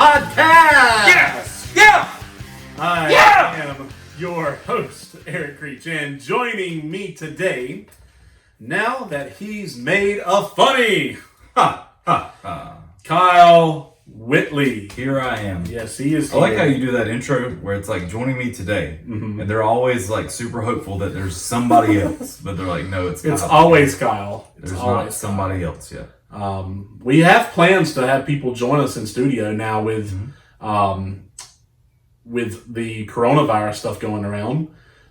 podcast. Yes! Yeah! I Yeah! am your host, Eric Creech, and joining me today, now that he's made a funny, Kyle Whitley. Here I am. Yes, he is. I like how you do that intro where it's like joining me today, Mm-hmm. and they're always like super hopeful that there's somebody else, but they're like, no, it's Kyle. It's always Kyle. It's There's always not somebody else yet. We have plans to have people join us in studio now with the coronavirus stuff going around.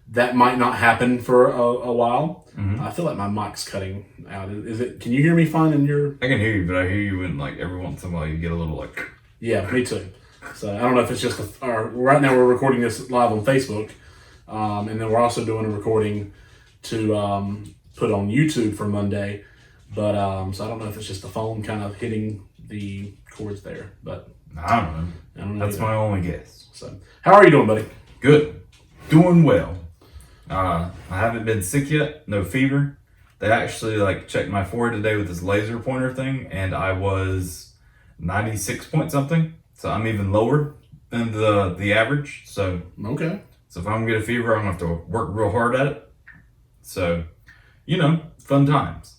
That might not happen for a while. I feel like my mic's cutting out. Is it? Can you hear me fine in your? I can hear you, but I hear you when like every once in a while you get a little like. Yeah, me too. So I don't know if it's just right now we're recording this live on Facebook, and then we're also doing a recording to put on YouTube for Monday. But so I don't know if it's just the phone kind of hitting the cords there. But I don't know. That's my only guess. So how are you doing, buddy? Good. Doing well. I haven't been sick yet. No fever. They actually like checked my forehead today with this laser pointer thing, and I was 96 point something. So I'm even lower than the average. So Okay. if I'm gonna get a fever, I'm gonna have to work real hard at it. So, fun times.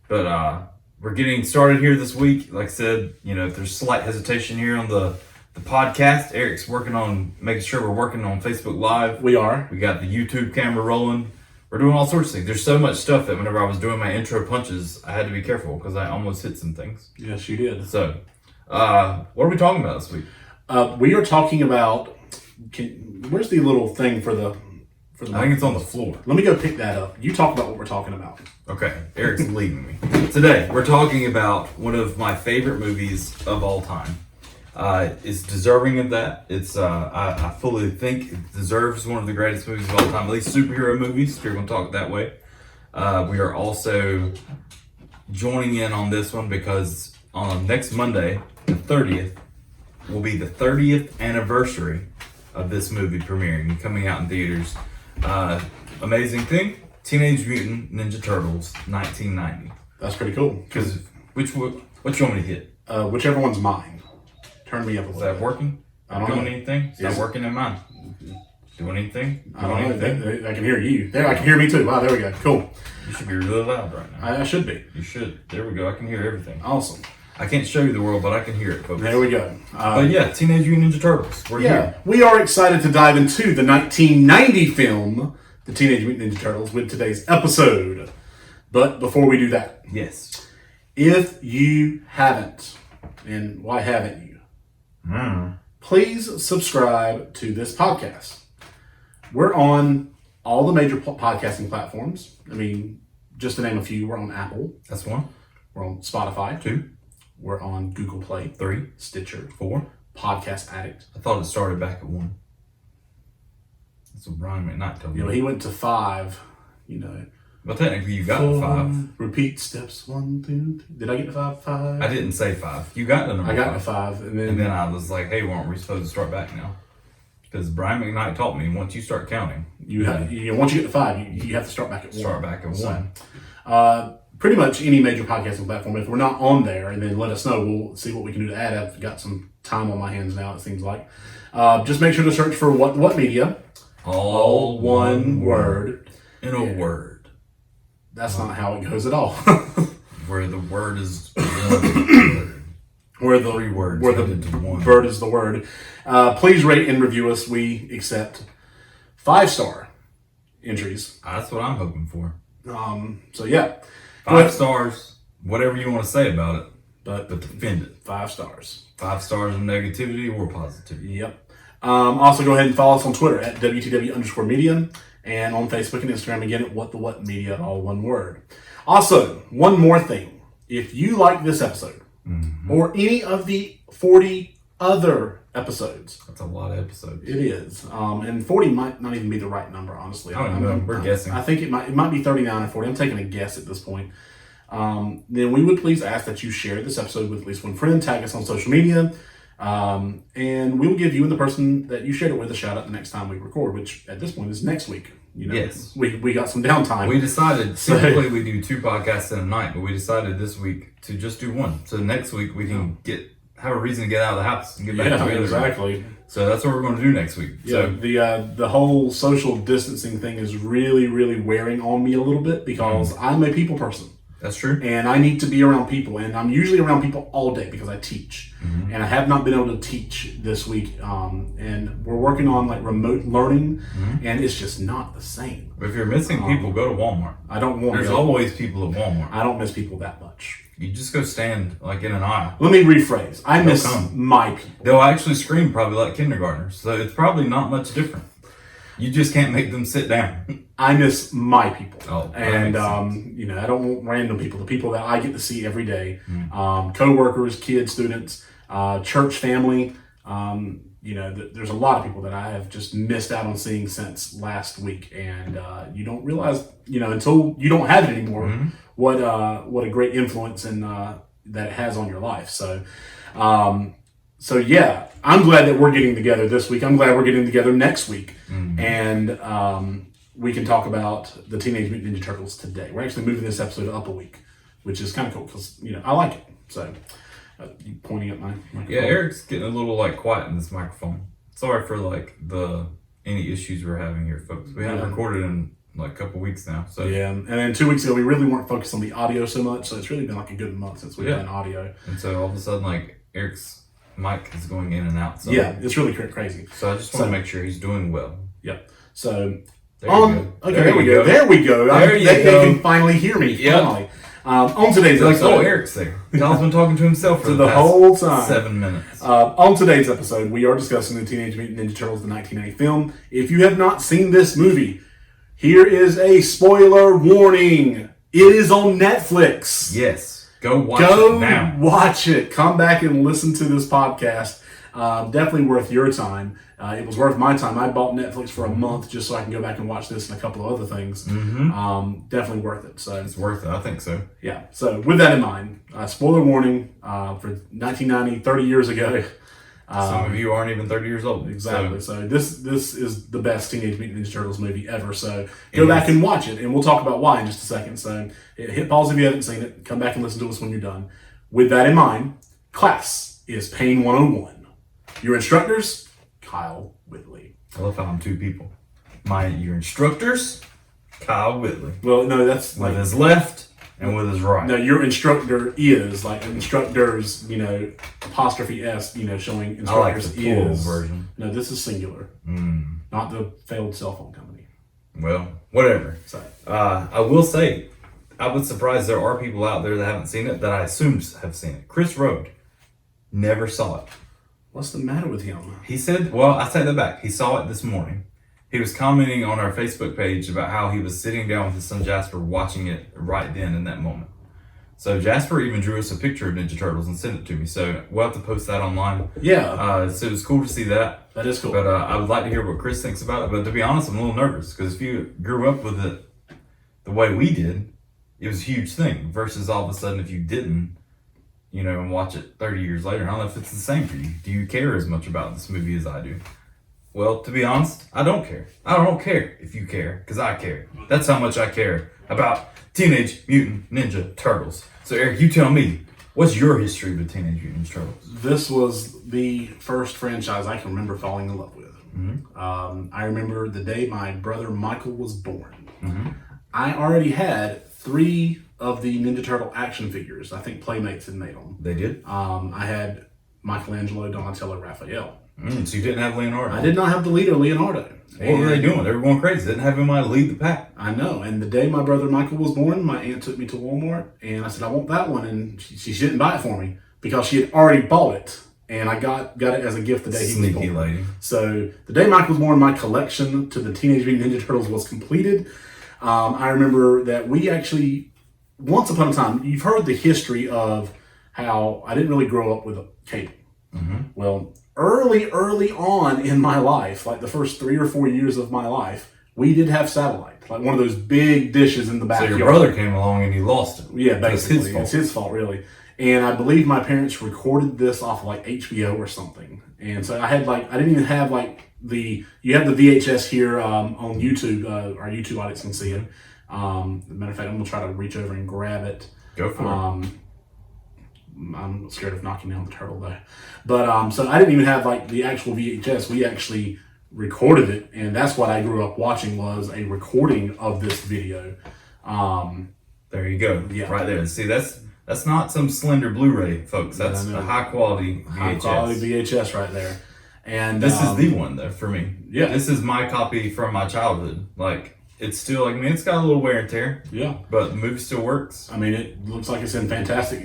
But we're getting started here this week. Like I said, if there's slight hesitation here on the podcast, Eric's working on making sure we're working on Facebook Live. We are. We got the YouTube camera rolling. We're doing all sorts of things. There's so much stuff that whenever I was doing my intro punches, I had to be careful because I almost hit some things. Yes, you did. So, what are we talking about this week? We are talking about. Where's the little thing for the? I think it's on the floor. Let me go pick that up. You talk about what we're talking about. Okay, Eric's leading me. Today, we're talking about one of my favorite movies of all time. It's deserving of that. It's I fully think it deserves one of the greatest movies of all time, at least superhero movies, if you're going to talk that way. We are also joining in on this one because on next Monday, the 30th, will be the 30th anniversary of this movie premiering and coming out in theaters. Amazing thing, Teenage Mutant Ninja Turtles, 1990. That's pretty cool. Because which you want me to hit? Whichever one's mine. Turn me up a Is little that working? I don't doing know. anything? It's not Yes. working in mine. Doing anything? I don't know. I can hear you. There, I can hear me too. Wow, there we go. Cool. You should be really loud right now. I should be. You should. There we go. I can hear everything. Awesome. I can't show you the world, but I can hear it, folks. There we go. But yeah, Teenage Mutant Ninja Turtles. We're here. We are excited to dive into the 1990 film, The Teenage Mutant Ninja Turtles, with today's episode. But before we do that, Yes. if you haven't, and why haven't you? Please subscribe to this podcast. We're on all the major podcasting platforms. I mean, just to name a few, we're on Apple. That's one. We're on Spotify. 2, We're on Google Play, 3, Stitcher, 4. Podcast Addict. I thought it started back at 1. That's what Brian McKnight told me. He went to 5, But technically, you got to 5. Repeat steps 1, 2, 3. Did I get to 5? 5. I didn't say 5. You got to number 5. I got to 5, And then I was like, hey, aren't we supposed to start back now? Because Brian McKnight taught me once you start counting, once you get to 5, you have to start back at 1. start back at 1. Pretty much any major podcasting platform. If we're not on there, and then let us know, we'll see what we can do to add. I've got some time on my hands now, it seems like. Just make sure to search for what media. All one word. In a word. That's not how it goes at all. Where the word is one. Where the 3 words where the into one. bird is the word. Please rate and review us. We accept 5-star entries. That's what I'm hoping for. So yeah, 5 stars, whatever you want to say about it, but defend it. 5 stars. 5 stars of negativity or positivity. Yep. Also, go ahead and follow us on Twitter at WTW_media and on Facebook and Instagram again at What Media, all one word. Also, one more thing. If you like this episode or any of the 40 other episodes, That's a lot of episodes. it is. And 40 might not even be the right number, honestly. I don't know. We're guessing. I think it might be 39 or 40. I'm taking a guess at this point. Then we would please ask that you share this episode with at least one friend, tag us on social media, and we will give you and the person that you shared it with a shout out the next time we record, which at this point is next week. Yes. We got some downtime. We decided, typically we do 2 podcasts in a night, but we decided this week to just do 1. So next week we can have a reason to get out of the house and get back Yeah, together. exactly. So that's what we're going to do next week. Yeah, So the whole social distancing thing is really, really wearing on me a little bit because I'm a people person. that's true. And I need to be around people, and I'm usually around people all day because I teach, and I have not been able to teach this week. And we're working on like remote learning, and it's just not the same. But if you're missing people, go to Walmart. I don't want. There's always people at Walmart. I don't miss people that much. You just go stand like in an aisle. Let me rephrase. I miss come. my people. They'll actually scream probably like kindergartners, so it's probably not much different. You just can't make them sit down. I miss my people. Oh, that and makes sense. I don't want random people. The people that I get to see every day, co-workers, kids, students, church family. There's a lot of people that I have just missed out on seeing since last week, and you don't realize, until you don't have it anymore, what a great influence and that it has on your life. So yeah, I'm glad that we're getting together this week. I'm glad we're getting together next week, and we can talk about the Teenage Mutant Ninja Turtles today. We're actually moving this episode up a week, which is kind of cool because I like it. So. You pointing at my microphone? Yeah, Eric's getting a little quiet in this microphone. Sorry for any issues we're having here, folks. We haven't recorded in a couple weeks now. So yeah, and then 2 weeks ago we really weren't focused on the audio so much, so it's really been a good month since we've done audio. And so all of a sudden Eric's mic is going in and out. So yeah, it's really crazy. So I just want to make sure he's doing well. Yeah. So there you go. Okay, there we go. There we go. They can finally hear me. Yep. Finally. On today's episode, Eric's there. Kyle's been talking to himself for the whole time. 7 minutes. On today's episode, we are discussing the Teenage Mutant Ninja Turtles, the 1990 film. If you have not seen this movie, here is a spoiler warning. It is on Netflix. Yes. Go watch it now. Watch it. Come back and listen to this podcast. Definitely worth your time. It was worth my time. I bought Netflix for a month just so I can go back and watch this and a couple of other things. Definitely worth it. So it's worth it. I think so. Yeah. So with that in mind, spoiler warning for 1990, 30 years ago. Some of you aren't even 30 years old. Exactly. So this is the best Teenage Mutant Ninja Turtles movie ever. So go back and watch it, and we'll talk about why in just a second. So hit pause if you haven't seen it. Come back and listen to us when you're done. With that in mind, class is Pain 101. Your instructors, Kyle Whitley. I love how I'm two people. Your instructors, Kyle Whitley. Well, no, that's with his left and with his right. No, your instructor is instructors, apostrophe S, showing instructors I like the plural is. version. No, this is singular. Not the failed cell phone company. Well, whatever. Sorry. I will say, I was surprised there are people out there that haven't seen it that I assumed have seen it. Chris Rode never saw it. What's the matter with him? He said, well, I take that back. He saw it this morning. He was commenting on our Facebook page about how he was sitting down with his son Jasper watching it right then in that moment. So Jasper even drew us a picture of Ninja Turtles and sent it to me. So we'll have to post that online. Yeah. So it was cool to see that. That is cool. But I would like to hear what Chris thinks about it. But to be honest, I'm a little nervous because if you grew up with it the way we did, it was a huge thing. Versus all of a sudden if you didn't, and watch it 30 years later. I don't know if it's the same for you. Do you care as much about this movie as I do? Well, to be honest, I don't care. I don't care if you care, because I care. That's how much I care about Teenage Mutant Ninja Turtles. So, Eric, you tell me, what's your history with Teenage Mutant Ninja Turtles? This was the first franchise I can remember falling in love with. I remember the day my brother Michael was born. I already had 3 of the Ninja Turtle action figures. I think Playmates had made them. They did? I had Michelangelo, Donatello, Raphael. So you didn't have Leonardo? I did not have the leader, Leonardo. What were they doing? They were going crazy. They didn't have anybody to lead the pack. I know. And the day my brother Michael was born, my aunt took me to Walmart, and I said, I want that one. And she didn't buy it for me because she had already bought it. And I got it as a gift the day he was born. Sneaky lady. So the day Michael was born, my collection to the Teenage Mutant Ninja Turtles was completed. I remember that we actually, once upon a time, you've heard the history of how I didn't really grow up with a cable. Well, early on in my life, like the first 3 or 4 years of my life, we did have satellite, like one of those big dishes in the backyard. So your brother came along and you lost it. Yeah, basically. It's his fault, really. And I believe my parents recorded this off of like HBO or something. And so I didn't even have you have the VHS here on YouTube. Our YouTube audience can see it. As a matter of fact, I'm going to try to reach over and grab it. Go for it. I'm scared of knocking down the turtle though. But so I didn't even have like the actual VHS. We actually recorded it, and that's what I grew up watching, was a recording of this video. There you go. Yeah. Right there. See, that's not some slender Blu-ray, folks. That's a high quality VHS. High quality VHS right there. And this is the one though for me. Yeah. This is my copy from my childhood. Like, it's still, I mean, it's got a little wear and tear. Yeah. But the movie still works. I mean, it looks like it's in fantastic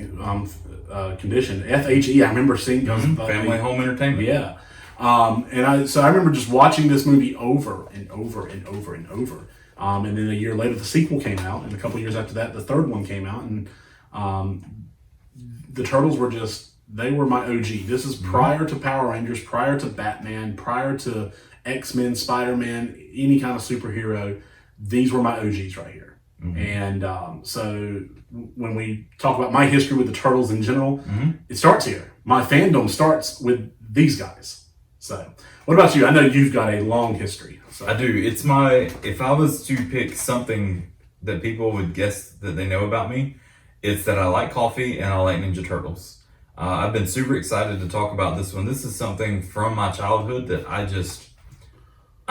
condition. FHE, I remember seeing Family Home Entertainment. Yeah. So I remember just watching this movie over and over and over and over. And then a year later, the sequel came out, and a couple years after that, the third one came out, and the Turtles were they were my OG. This is prior to Power Rangers, prior to Batman, prior to X-Men, Spider-Man, any kind of superhero. These were my OGs right here. And so when we talk about my history with the Turtles in general, it starts here. My fandom starts with these guys. So what about you? I know you've got a long history. So. I do. It's if I was to pick something that people would guess that they know about me, it's that I like coffee and I like Ninja Turtles. I've been super excited to talk about this one. This is something from my childhood that I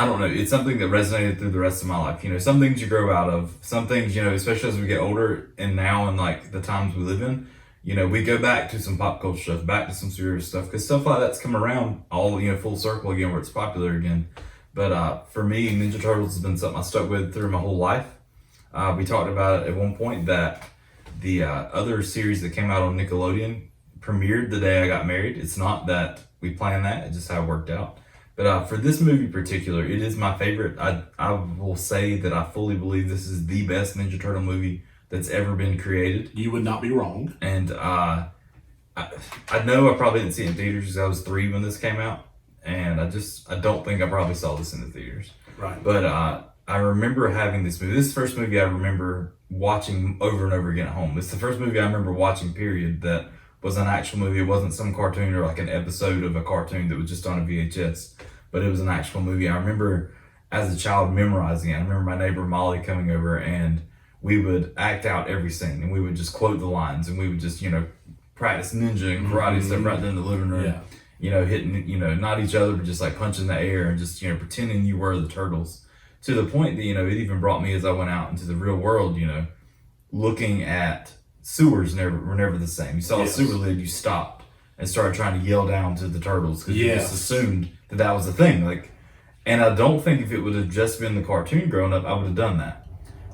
don't know. It's something that resonated through the rest of my life. You know, some things you grow out of. Some things, you know, especially as we get older and now in like the times we live in, you know, we go back to some pop culture stuff, back to some serious stuff, because stuff like that's come around all, you know, full circle again where it's popular again. But for me, Ninja Turtles has been something I stuck with through my whole life. We talked about it at one point that the other series that came out on Nickelodeon premiered the day I got married. It's not that we planned that, it's just how it worked out. But for this movie in particular, it is my favorite. I will say that I fully believe this is the best Ninja Turtle movie that's ever been created. You would not be wrong. And I know I probably didn't see it in theaters because I was 3 when this came out. And I don't think I probably saw this in the theaters. Right. But I remember having this movie. This is the first movie I remember watching over and over again at home. It's the first movie I remember watching, period, that was an actual movie. It wasn't some cartoon or like an episode of a cartoon that was just on a VHS, but it was an actual movie. I remember as a child memorizing it. I remember my neighbor Molly coming over and we would act out every scene and we would just quote the lines and we would just, you know, practice ninja and karate stuff right there in the living room. Yeah. You know, hitting, you know, not each other, but just like punching the air and just, you know, pretending you were the Turtles. To the point that, you know, it even brought me as I went out into the real world, you know, looking at sewers were never the same. You saw a sewer lid, you stopped and started trying to yell down to the Turtles because you just assumed that was a thing. Like, and I don't think if it would have just been the cartoon growing up, I would have done that.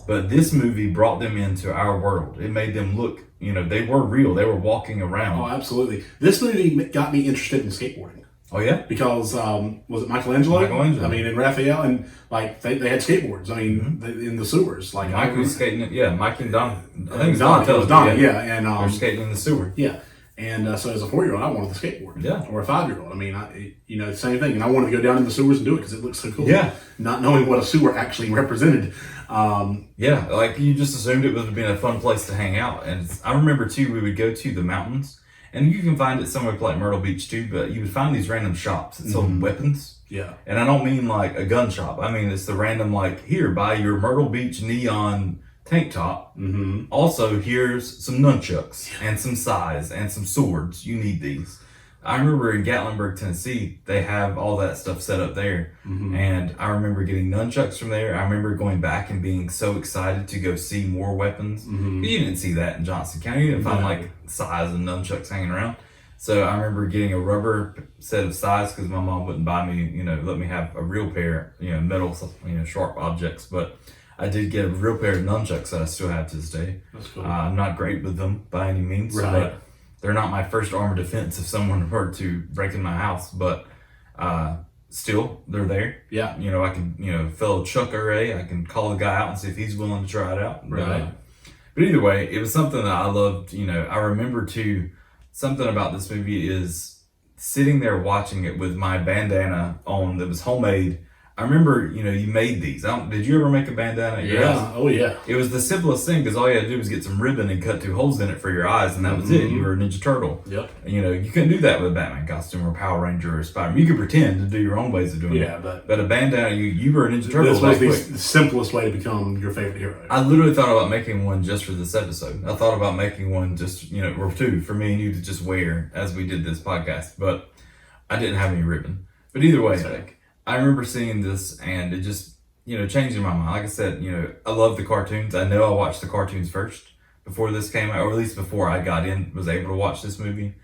But this movie brought them into our world. It made them look, you know, they were real. They were walking around. Oh, absolutely. This movie got me interested in skateboarding. Oh, yeah? Because, was it Michelangelo? Michelangelo. I mean, and Raphael, and like, they had skateboards. I mean, in the sewers. Like, Mike was skating it. Yeah, Mike and Don. I think it was Don. Yeah. And, they're skating in the sewer. Yeah. And so as a 4-year-old, I wanted to skateboard. Yeah. Or a 5-year-old. I mean, you know, same thing. And I wanted to go down in the sewers and do it because it looks so cool. Yeah. Not knowing what a sewer actually represented. Yeah, like you just assumed it would have been a fun place to hang out. And I remember too, we would go to the mountains. And you can find it somewhere like Myrtle Beach too, but you would find these random shops that sold weapons. Yeah. And I don't mean like a gun shop. I mean, it's the random like, here, buy your Myrtle Beach neon tank top. Also, here's some nunchucks and some sais and some swords. You need these. I remember in Gatlinburg, Tennessee, they have all that stuff set up there. And I remember getting nunchucks from there. I remember going back and being so excited to go see more weapons. You didn't see that in Johnson County. You didn't find like sais and nunchucks hanging around. So I remember getting a rubber set of sais because my mom wouldn't buy me, you know, let me have a real pair, you know, metal, you know, sharp objects. But I did get a real pair of nunchucks that I still have to this day. That's cool. I'm not great with them by any means. Right. But they're not my first arm of defense if someone were to break in my house, but still, they're there. Yeah. You know, I can, you know, fellow Chuck Ray, I can call the guy out and see if he's willing to try it out. Right. But either way, it was something that I loved. You know, I remember too, something about this movie is sitting there watching it with my bandana on that was homemade. I remember, you made these. Did you ever make a bandana at your house? Oh yeah. It was the simplest thing because all you had to do was get some ribbon and cut 2 holes in it for your eyes, and that was it. You were a Ninja Turtle. Yep. And, you couldn't do that with a Batman costume or Power Ranger or Spider-Man. You could pretend to do your own ways of doing it. Yeah, but a bandana, you were a Ninja Turtle. This was the simplest way to become your favorite hero. I literally thought about making one just for this episode. I thought about making one just, or 2 for me and you to just wear as we did this podcast, but I didn't have any ribbon. But either way, I remember seeing this and it just, changing my mind. Like I said, I love the cartoons. I know I watched the cartoons first before this came out, or at least before I was able to watch this movie.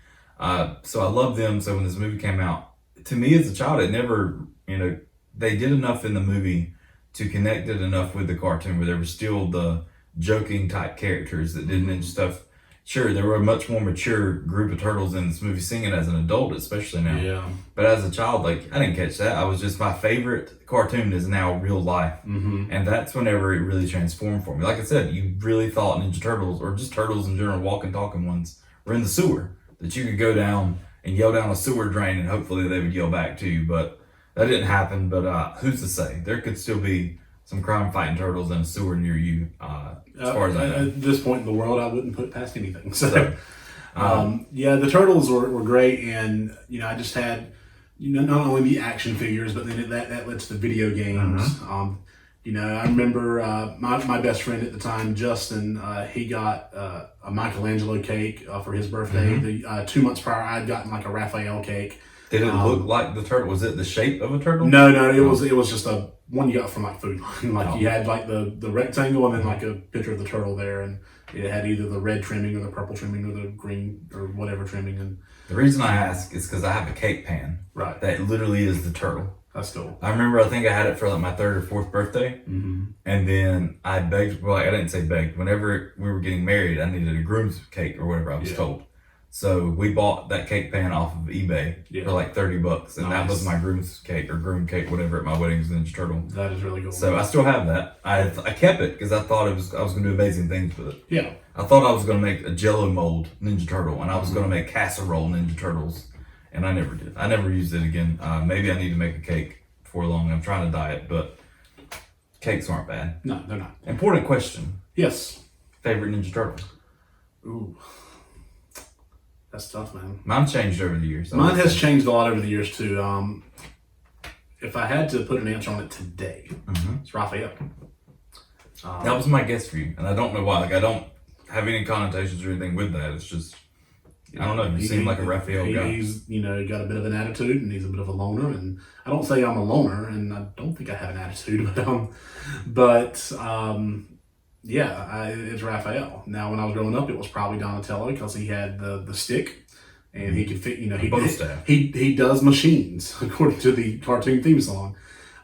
So I love them. So when this movie came out, to me as a child, it never, they did enough in the movie to connect it enough with the cartoon where there were still the joking type characters that did ninja stuff. Sure, there were a much more mature group of turtles in this movie singing as an adult, especially now. Yeah. But as a child, I didn't catch that. I was just, my favorite cartoon is now real life. Mm-hmm. And that's whenever it really transformed for me. Like I said, you really thought Ninja Turtles, or just turtles in general, walking, talking ones, were in the sewer. That you could go down and yell down a sewer drain and hopefully they would yell back to you. But that didn't happen. But who's to say? There could still be some crime-fighting turtles in a sewer near you, as far as I know. At this point in the world, I wouldn't put past anything. So, the Turtles were great, and I just had not only the action figures, but then that led to the video games. Mm-hmm. I remember my best friend at the time, Justin. He got a Michelangelo cake for his birthday. Mm-hmm. The 2 months prior, I'd gotten like a Raphael cake. Did it look like the turtle? Was it the shape of a turtle? No, it was just a one you got from like Food Line. You had like the rectangle and then like a picture of the turtle there, and it had either the red trimming or the purple trimming or the green or whatever trimming. And the reason I ask is because I have a cake pan. Right. That literally is the turtle. That's cool. I remember, I think I had it for like my 3rd or 4th birthday. Mm-hmm. And then I begged, I didn't say begged. Whenever we were getting married, I needed a groom's cake or whatever I was told. So we bought that cake pan off of eBay for like $30, and that was my groom's cake or groom cake, whatever, at my wedding was Ninja Turtle. That is really cool. So I still have that. I kept it because I thought I was going to do amazing things with it. Yeah. I thought I was going to make a Jello mold Ninja Turtle, and I was going to make casserole Ninja Turtles, and I never did. I never used it again. Maybe I need to make a cake before long. I'm trying to diet, but cakes aren't bad. No, they're not. Important question. Yes. Favorite Ninja Turtle? Ooh. That's tough, man. Mine changed over the years. Mine has changed a lot over the years, too. If I had to put an answer on it today, it's Raphael. That was my guess for you, and I don't know why. I don't have any connotations or anything with that. It's just, I don't know. You seem like a Raphael guy. He's, got a bit of an attitude, and he's a bit of a loner. And I don't say I'm a loner, and I don't think I have an attitude, it's Raphael. Now, when I was growing up, it was probably Donatello because he had the stick, and he could fit. He does machines according to the cartoon theme song.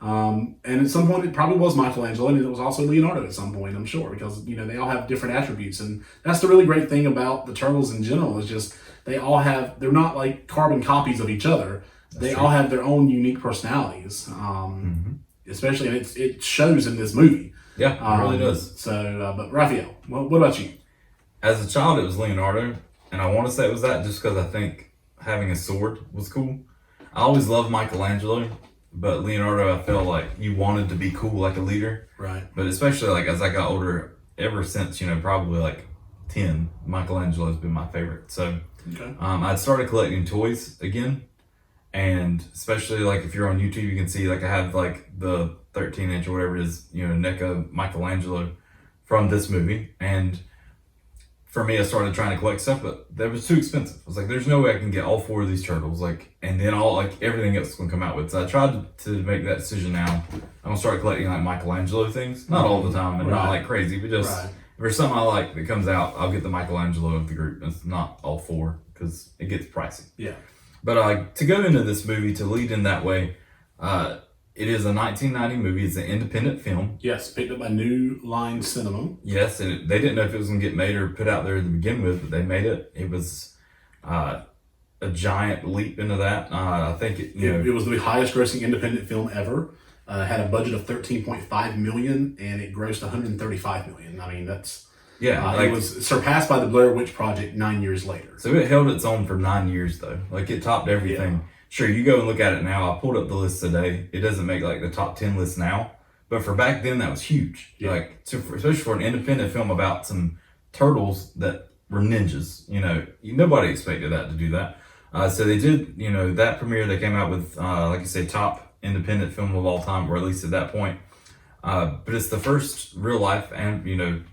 And at some point, it probably was Michelangelo, and it was also Leonardo at some point, I'm sure, because they all have different attributes, and that's the really great thing about the Turtles in general is just they're not like carbon copies of each other. They all have their own unique personalities, especially, and it shows in this movie. Yeah, it really does. So, but Raphael, what about you? As a child, it was Leonardo, and I want to say it was that just because I think having a sword was cool. I always loved Michelangelo, but Leonardo, I felt like you wanted to be cool, like a leader. Right. But especially as I got older, ever since probably 10, Michelangelo has been my favorite. So, I'd started collecting toys again, and especially if you're on YouTube, you can see I have the 13-inch or whatever it is, NECA Michelangelo from this movie. And for me, I started trying to collect stuff, but that was too expensive. I was like, there's no way I can get all 4 of these turtles, and then everything else is going to come out with. So I tried to make that decision now. I'm going to start collecting Michelangelo things. Not all the time and not crazy, but just if there's something I like that comes out, I'll get the Michelangelo of the group. It's not all 4 because it gets pricey. Yeah. But to go into this movie, to lead in that way, it is a 1990 movie. It's an independent film. Yes, picked up by New Line Cinema. Yes, and they didn't know if it was going to get made or put out there to begin with, but they made it. It was a giant leap into that. I think it was the highest grossing independent film ever. Had a budget of $13.5 million, and it grossed $135 million. I mean, that's... Yeah. it was surpassed by the Blair Witch Project 9 years later. So it held its own for 9 years, though. It topped everything. Yeah. sure, you go and look at it now. I pulled up the list today. It doesn't make like the top 10 list now, but for back then that was huge. Yeah. Like, especially for an independent film about some turtles that were ninjas. Nobody expected that to do that. So they did. That premiere they came out with, like you say, top independent film of all time, or at least at that point. But it's the first real life and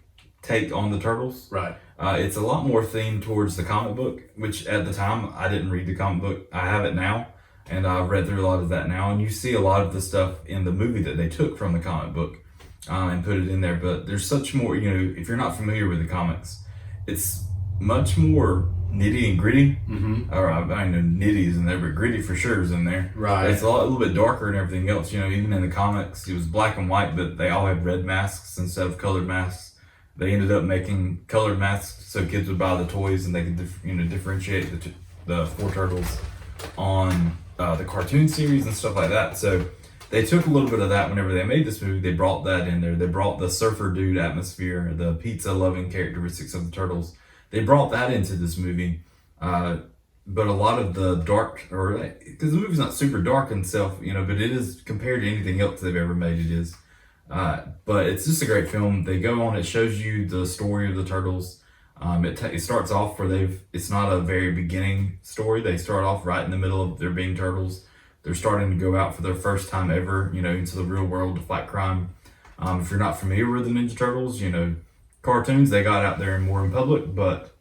take on the turtles. Right. It's a lot more themed towards the comic book, which at the time I didn't read the comic book. I have it now, and I've read through a lot of that now. And you see a lot of the stuff in the movie that they took from the comic book and put it in there. But there's such more. If you're not familiar with the comics, it's much more nitty and gritty. Mm-hmm. Or I know nitty is in there, but gritty for sure is in there. Right. It's a little bit darker and everything else. Even in the comics, it was black and white, but they all had red masks instead of colored masks. They ended up making colored masks so kids would buy the toys and they could differentiate the four turtles on the cartoon series and stuff like that. So they took a little bit of that whenever they made this movie. They brought that in there. They brought the surfer dude atmosphere, the pizza loving characteristics of the turtles. They brought that into this movie. But a lot of the dark, because the movie's not super dark in itself, but it is compared to anything else they've ever made. It is. But it's just a great film. They go on, it shows you the story of the turtles. It starts off where it's not a very beginning story. They start off right in the middle of there being turtles. They're starting to go out for their first time ever, into the real world to fight crime. If you're not familiar with the Ninja Turtles, cartoons, they got out there and more in public, but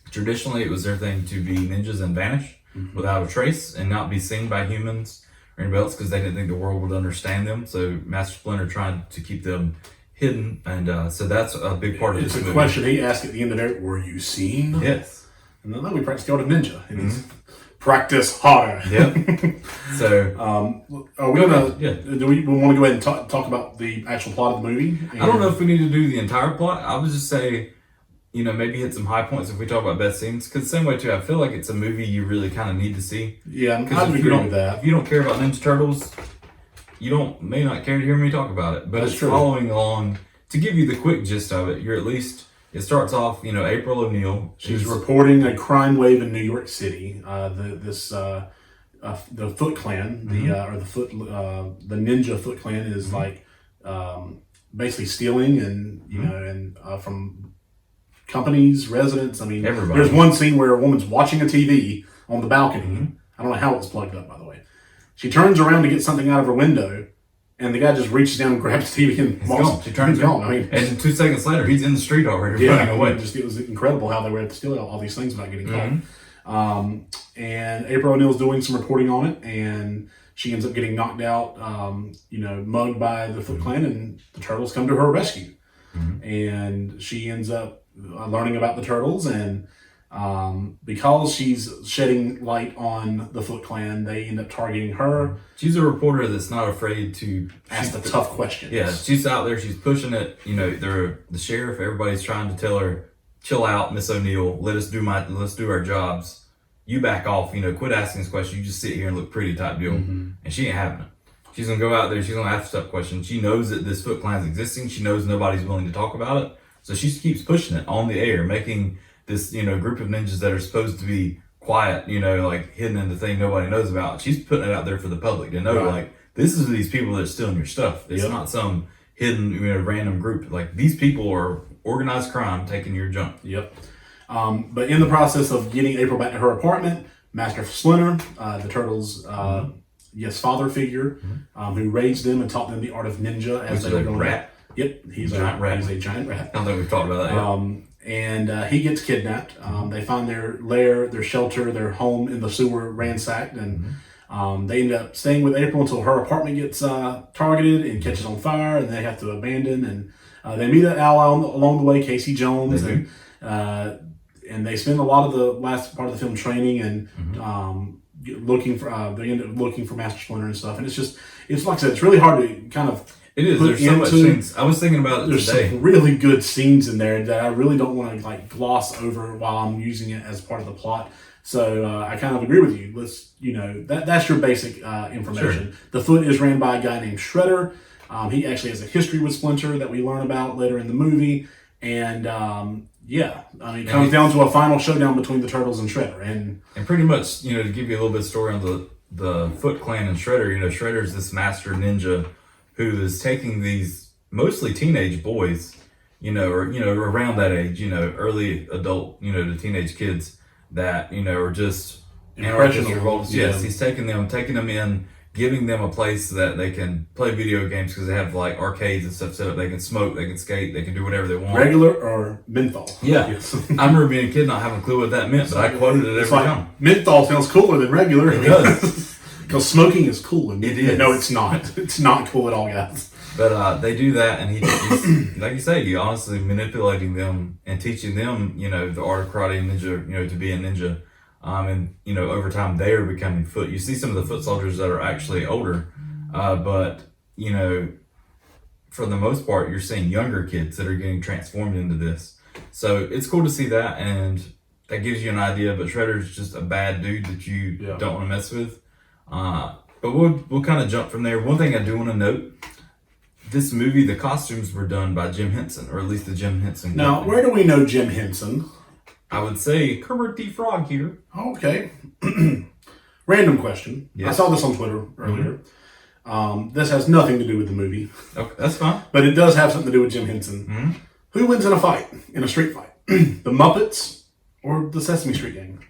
traditionally it was their thing to be ninjas and vanish without a trace and not be seen by humans or anybody else because they didn't think the world would understand them. So Master Splinter tried to keep them hidden, and so that's a big part of this movie. It's a question he asked at the end of there, were you seen? Yes. And then we practiced Art of Ninja. And he's practice harder. Yep. So, are we gonna? Yeah. Do we want to go ahead and talk about the actual plot of the movie? I don't know if we need to do the entire plot. I would just say, maybe hit some high points if we talk about best scenes. Because the same way too, I feel like it's a movie you really kind of need to see. Yeah, I would agree with that. If you don't care about Ninja Turtles, you may not care to hear me talk about it. But That's it's true. Following along. To give you the quick gist of it, it starts off, April O'Neil. She's reporting a crime wave in New York City. The Foot Clan, the Ninja Foot Clan is basically stealing and from companies, residents. I mean, everybody. There's one scene where a woman's watching a TV on the balcony. I don't know how it's plugged up, by the way. She turns around to get something out of her window, and the guy just reaches down and grabs the TV and gone. She turns gone. I mean, and 2 seconds later, he's in the street already running away. It was incredible how they were able to steal all these things without getting caught. And April O'Neil's doing some reporting on it, and she ends up getting knocked out, mugged by the Foot Clan, and the Turtles come to her rescue. And she ends up learning about the Turtles, and because she's shedding light on the Foot Clan, they end up targeting her. She's a reporter that's not afraid to ask the tough questions. Yeah, she's out there, she's pushing it. The sheriff, everybody's trying to tell her, chill out, Miss O'Neil, let's do our jobs. You back off, quit asking this question. You just sit here and look pretty type deal. And she ain't having it. She's gonna go out there, she's gonna ask tough questions. She knows that this Foot Clan's existing. She knows nobody's willing to talk about it. So she keeps pushing it on the air, making this, group of ninjas that are supposed to be quiet, hidden in the thing nobody knows about. She's putting it out there for the public to know, this is these people that are stealing your stuff. It's not some hidden, random group. These people are organized crime taking your junk. Yep. But in the process of getting April back to her apartment, Master Splinter, the Turtles' father figure, who raised them and taught them the art of ninja as they were going. Rat. Yep, he's a giant rat. He's a giant rat. I don't think we've talked about that yet. And he gets kidnapped. They find their lair, their shelter, their home in the sewer ransacked, and they end up staying with April until her apartment gets targeted and catches on fire, and they have to abandon. And they meet an ally along the way, Casey Jones, and they spend a lot of the last part of the film training and looking for. They end up looking for Master Splinter and stuff, and it's like I said, it's really hard to kind of. It is. There's so much things. I was thinking about it today. There's some really good scenes in there that I really don't want to gloss over while I'm using it as part of the plot. So I kind of agree with you. That's your basic information. Sure. The Foot is ran by a guy named Shredder. He actually has a history with Splinter that we learn about later in the movie. And it comes down to a final showdown between the Turtles and Shredder. And pretty much, to give you a little bit of story on the Foot Clan and Shredder. You know, Shredder's this master ninja who is taking these mostly teenage boys, or around that age, early adult, to teenage kids that are just anarchist revolts. Yeah. Yes, he's taking them in, giving them a place that they can play video games because they have like arcades and stuff set up. They can smoke, they can skate, they can do whatever they want. Regular or menthol? Yeah. Yes. I remember being a kid not having a clue what that meant, but I quoted it every time. Menthol sounds cooler than regular. It does. Because smoking is cool. And It is. No, it's not. It's not cool at all, guys. But they do that, and he's like you say, you honestly manipulating them and teaching them, the art of karate and ninja, to be a ninja. And over time they are becoming foot. You see some of the foot soldiers that are actually older, but for the most part, you're seeing younger kids that are getting transformed into this. So it's cool to see that, and that gives you an idea. But Shredder's just a bad dude that you don't want to mess with. But we'll kind of jump from there. One thing I do want to note: this movie, the costumes were done by Jim Henson, or at least the Jim Henson. Now, company. where do we know Jim Henson? I would say Kermit the Frog here. Okay. Random question. Yes. I saw this on Twitter earlier. This has nothing to do with the movie, Okay, that's fine. but it does have something to do with Jim Henson. Who wins in a fight, in a street fight? The Muppets or the Sesame Street gang?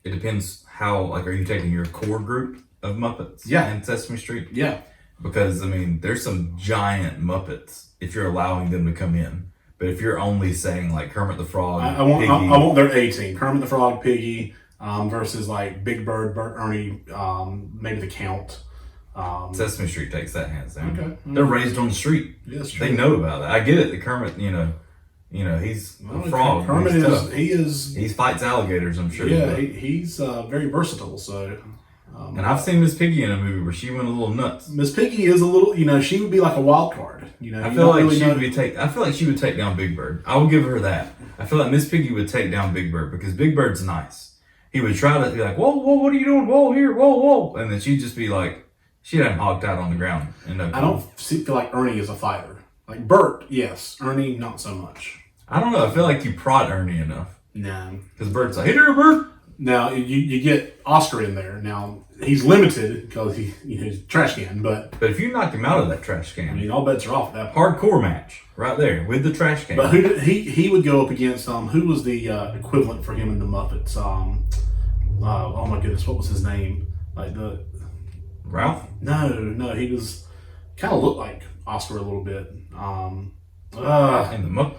It depends how, are you taking your core group of Muppets? Yeah. In Sesame Street? Yeah. Because, there's some giant Muppets if you're allowing them to come in. But if you're only saying, Kermit the Frog, I want Piggy, I want their A team. Kermit the Frog, Piggy, versus Big Bird, Bert, Ernie, maybe the Count. Sesame Street takes that hands down. Okay. They're raised on the street. Yeah, that's true. They know about that. I get it. The Kermit, he's a frog. Kermit he's is tough. He Fights alligators, I'm sure. Yeah, he's very versatile. So, and I've seen Miss Piggy in a movie where she went a little nuts. Miss Piggy is a little, she would be like a wild card. I feel like she would take down Big Bird. I will give her that. I feel like Miss Piggy would take down Big Bird because Big Bird's nice. He would try to be like, whoa, what are you doing? Whoa, here, whoa. And then she'd just be like, she'd have him hogged out on the ground. I don't feel like Ernie is a fighter. Like Bert, yes. Ernie, not so much. I don't know. I feel like you prod Ernie enough. No. Because Bert's like, hey there, Bert. Now, you get Oscar in there. Now, he's limited because he's a trash can, but if you knock him out of that trash can, all bets are off at that point. hardcore match right there with the trash can. But he would go up against who was the equivalent for him in the Muppets? Oh my goodness, what was his name? Ralph? No, he was kind of looked like Oscar a little bit. Animal.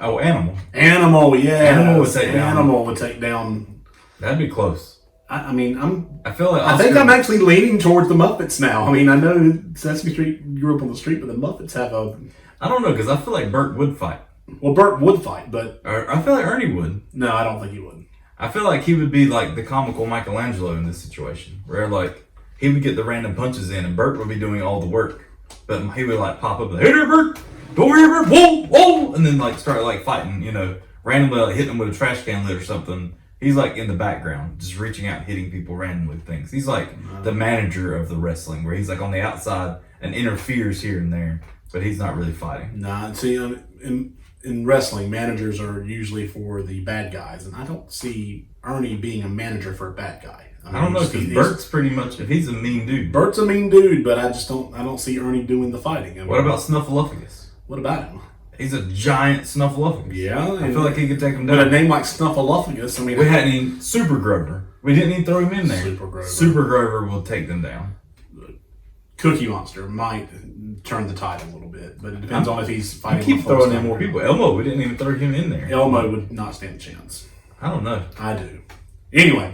Animal, yeah. Animal would take down. That'd be close. I feel like I think I'm actually leaning towards the Muppets now. I know Sesame Street grew up on the street, but the Muppets have I don't know, because I feel like Bert would fight. Well, Bert would fight, but I feel like Ernie would. No, I don't think he would. I feel like he would be like the comical Michelangelo in this situation, where he would get the random punches in, and Bert would be doing all the work, but he would pop up, hey there, Bert, go over here, Bert, whoa, and then start fighting, randomly hitting him with a trash can lid or something. He's in the background, just reaching out and hitting people randomly with things. He's the manager of the wrestling, where he's on the outside and interferes here and there, but he's not really fighting. Nah, see, in wrestling, managers are usually for the bad guys, and I don't see Ernie being a manager for a bad guy. I don't know, because Bert's pretty much, if he's a mean dude. Bert's a mean dude, but I don't see Ernie doing the fighting. What about Snuffleupagus? What about him? He's a giant Snuffleupagus. Yeah. I feel like he could take him down. But a name like Snuffleupagus, we hadn't even Super Grover. We didn't even throw him in there. Super Grover will take them down. Cookie Monster might turn the tide a little bit, but it depends on if he's fighting. You keep throwing in more people. Elmo, we didn't even throw him in there. Elmo would not stand a chance. I don't know. I do. Anyway,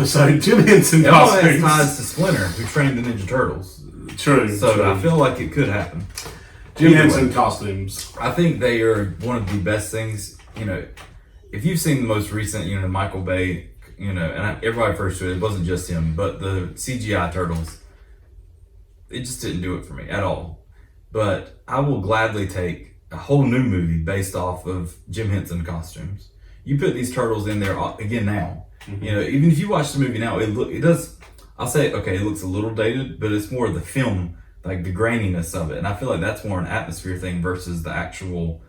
so Jim Henson Elmo costumes. has ties to Splinter, who trained the Ninja Turtles. True. So I feel like it could happen. Jim Henson costumes. I think they are one of the best things. If you've seen the most recent, Michael Bay, and everybody refers to it. It wasn't just him, but the CGI Turtles. It just didn't do it for me at all. But I will gladly take a whole new movie based off of Jim Henson costumes. You put these turtles in there again now. Mm-hmm. Even if you watch the movie now, it does. I'll say, okay, it looks a little dated, but it's more the film, the graininess of it, and I feel like that's more an atmosphere thing versus the actual,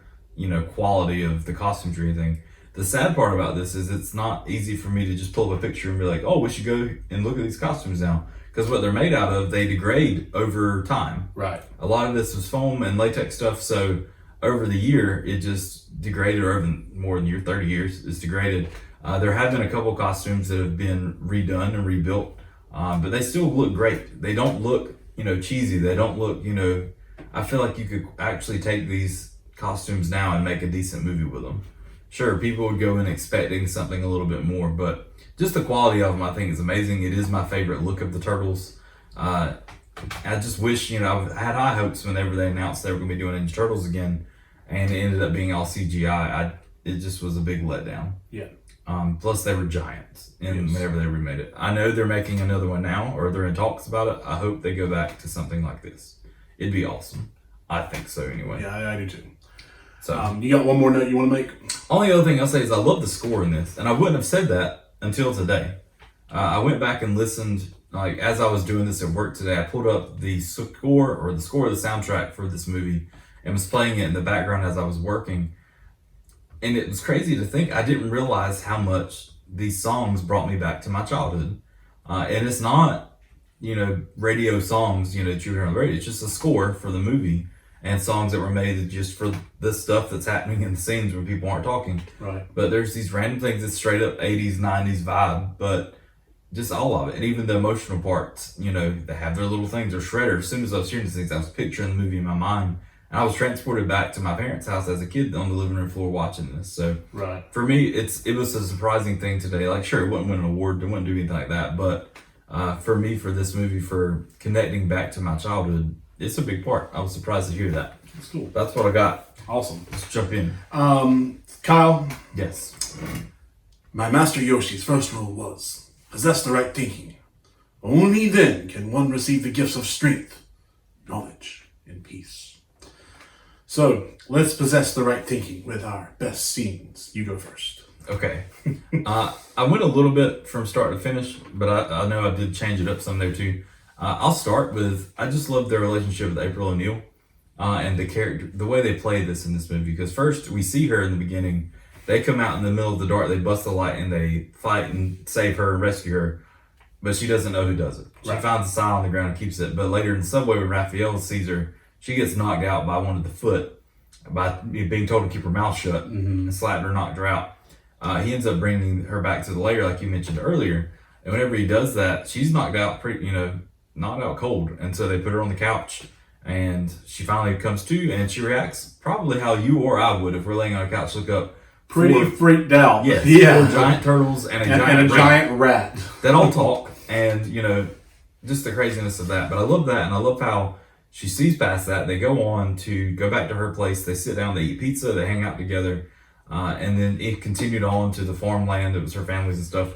quality of the costumery thing. The sad part about this is it's not easy for me to just pull up a picture and be like, oh, we should go and look at these costumes now. Because what they're made out of, they degrade over time. Right. A lot of this was foam and latex stuff, so over the year, it just degraded, or even more than 30 years, it's degraded. There have been a couple costumes that have been redone and rebuilt, but they still look great. They don't look, cheesy. They don't look, I feel like you could actually take these costumes now and make a decent movie with them. Sure, people would go in expecting something a little bit more, but just the quality of them, I think, is amazing. It is my favorite look of the Turtles. I just wish, I had high hopes whenever they announced they were going to be doing Ninja Turtles again, and it ended up being all CGI. It just was a big letdown. Yeah. Plus, they were giants whenever they remade it. I know they're making another one now, or they're in talks about it. I hope they go back to something like this. It'd be awesome. I think so, anyway. Yeah, I do too. So, you got one more note you want to make? Only other thing I'll say is I love the score in this, and I wouldn't have said that until today. I went back and listened, as I was doing this at work today. I pulled up the score of the soundtrack for this movie and was playing it in the background as I was working. And it was crazy to think I didn't realize how much these songs brought me back to my childhood. And it's not, radio songs, that you hear on the radio. It's just a score for the movie and songs that were made just for the stuff that's happening in the scenes when people aren't talking. Right. But there's these random things that's straight up 80s, 90s vibe, but just all of it. And even the emotional parts, they have their little things or shredders. As soon as I was hearing these things, I was picturing the movie in my mind. And I was transported back to my parents' house as a kid on the living room floor watching this. So right. For me, it was a surprising thing today. Like, sure, it wouldn't win an award, it wouldn't do anything like that. But for me, for this movie, for connecting back to my childhood, it's a big part. I was surprised to hear that. That's cool. That's what I got. Awesome. Let's jump in. Kyle? Yes. My master Yoshi's first rule was, possess the right thinking. Only then can one receive the gifts of strength, knowledge, and peace. So, let's possess the right thinking with our best scenes. You go first. Okay. I went a little bit from start to finish, but I know I did change it up some there too. I'll start with, I just love their relationship with April O'Neil and the character, the way they play this in this movie. Because first, we see her in the beginning. They come out in the middle of the dark, they bust the light, and they fight and save her and rescue her. But she doesn't know who does it. She finds a sign on the ground and keeps it. But later in the subway, when Raphael sees her, she gets knocked out by one of the foot by being told to keep her mouth shut and slapped her, knocked her out. He ends up bringing her back to the lair, like you mentioned earlier. And whenever he does that, she's knocked out knocked out cold. And so they put her on the couch, and she finally comes to, and she reacts probably how you or I would if we're laying on a couch, look up. Pretty freaked out. Yes. Yeah. 4 giant turtles and a giant rat. That all talk, and just the craziness of that. But I love that, and I love how she sees past that. They go on to go back to her place. They sit down, they eat pizza, they hang out together, and then it continued on to the farmland. It was her family's and stuff.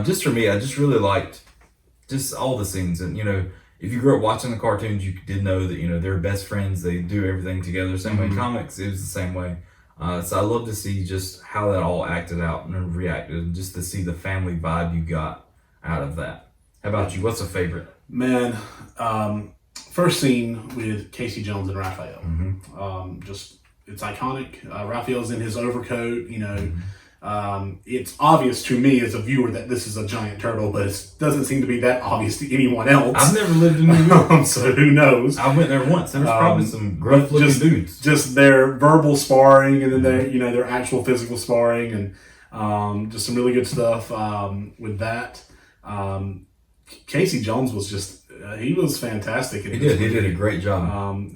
Just for me, I just really liked just all the scenes. And if you grew up watching the cartoons, you did know that they're best friends. They do everything together. Same way in comics, it was the same way. So I love to see just how that all acted out and reacted, and just to see the family vibe you got out of that. How about you? What's a favorite? Man, first scene with Casey Jones and Raphael. Just it's iconic. Raphael's in his overcoat. It's obvious to me as a viewer that this is a giant turtle, but it doesn't seem to be that obvious to anyone else. I've never lived in New York, so who knows? I went there once. There's probably some gruff-looking dudes. Just their verbal sparring, and then their actual physical sparring, and just some really good stuff with that. Casey Jones was just he was fantastic. He did a great job.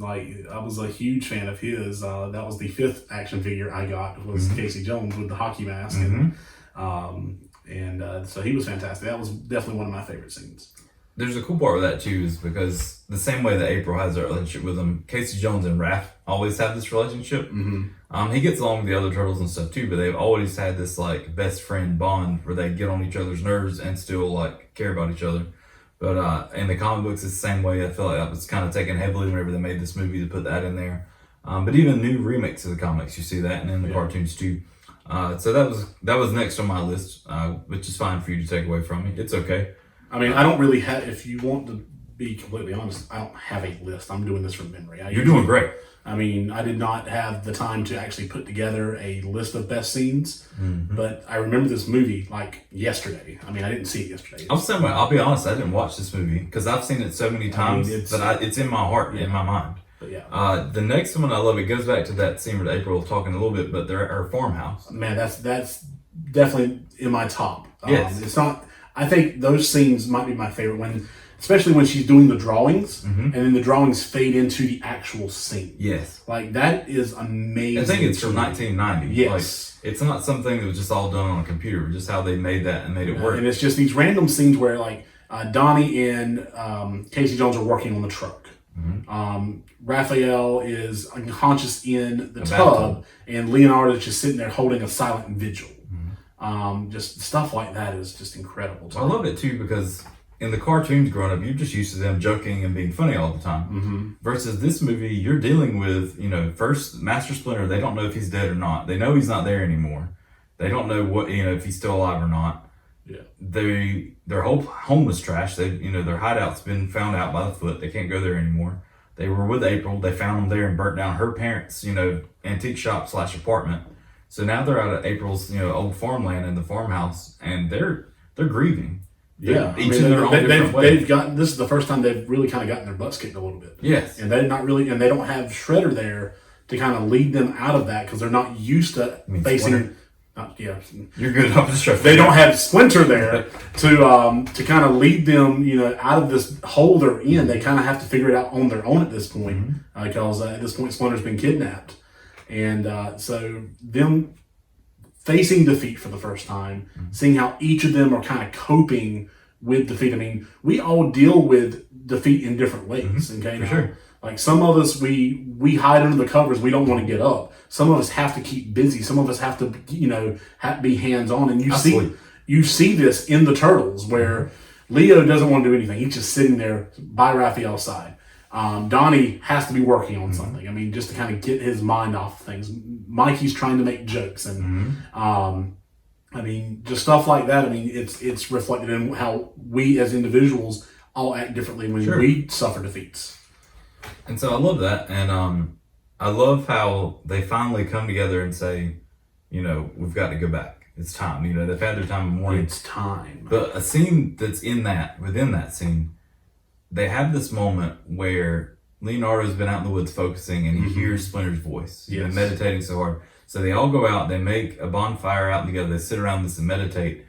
I was a huge fan of his. That was the 5th action figure I got, was Casey Jones with the hockey mask, and so he was fantastic. That was definitely one of my favorite scenes. There's a cool part with that too, is because the same way that April has a relationship with him, Casey Jones and Raph always have this relationship. He gets along with the other turtles and stuff too, but they've always had this like best friend bond where they get on each other's nerves and still like care about each other. But in the comic books, it's the same way. I feel like that was kind of taken heavily whenever they made this movie to put that in there. But even new remakes of the comics, you see that, and in the cartoons too. So that was next on my list, which is fine for you to take away from me. It's okay. I mean, I don't really have. If you want to be completely honest, I don't have a list. I'm doing this from memory. You're doing great. I mean, I did not have the time to actually put together a list of best scenes, but I remember this movie like yesterday. I mean, I didn't see it yesterday. I'm saying, I'll be honest, I didn't watch this movie because I've seen it so many times that it's in my heart, in my mind. But yeah. The next one I love, it goes back to that scene with April was talking a little bit, but they're at her farmhouse. Man, that's definitely in my top. Yes. It's not, I think those scenes might be my favorite especially when she's doing the drawings and then the drawings fade into the actual scene. Yes. Like that is amazing. I think it's from 1990. Yes. Like, it's not something that was just all done on a computer, but just how they made that and made it work. And it's just these random scenes where like Donnie and Casey Jones are working on the truck. Raphael is unconscious in the tub, and Leonardo is just sitting there holding a silent vigil. Just stuff like that is just incredible. I love it too because in the cartoons growing up, you're just used to them joking and being funny all the time. Versus this movie, you're dealing with, first Master Splinter, they don't know if he's dead or not. They know he's not there anymore. They don't know what, if he's still alive or not. Yeah. Their whole home was trashed. Their hideout's been found out by the Foot. They can't go there anymore. They were with April. They found them there and burnt down her parents', antique shop / apartment. So now they're out at April's, old farmland in the farmhouse, and they're grieving. Yeah, each in their own different way. They've gotten. This is the first time they've really kind of gotten their butts kicked a little bit. Yes, and they don't have Shredder there to kind of lead them out of that because they're not used to facing. You're good up the stretch. They don't have Splinter there to kind of lead them, out of this hole they're in. They kind of have to figure it out on their own at this point because at this point Splinter's been kidnapped, and so them facing defeat for the first time, seeing how each of them are kind of coping with defeat. I mean, we all deal with defeat in different ways. Okay, for sure. Like some of us, we hide under the covers. We don't want to get up. Some of us have to keep busy. Some of us have to, be hands on. And you see this in the Turtles where Leo doesn't want to do anything. He's just sitting there by Raphael's side. Donnie has to be working on something. I mean, just to kind of get his mind off of things. Mikey's trying to make jokes, and I mean, just stuff like that. I mean, it's reflected in how we as individuals all act differently when we suffer defeats. And so I love that, and I love how they finally come together and say, we've got to go back. It's time. They've had their time in the morning. It's time. But a scene that's within that scene, they have this moment where Leonardo's been out in the woods focusing, and he hears Splinter's voice. He's been meditating so hard. So they all go out, they make a bonfire out together, they sit around this and meditate,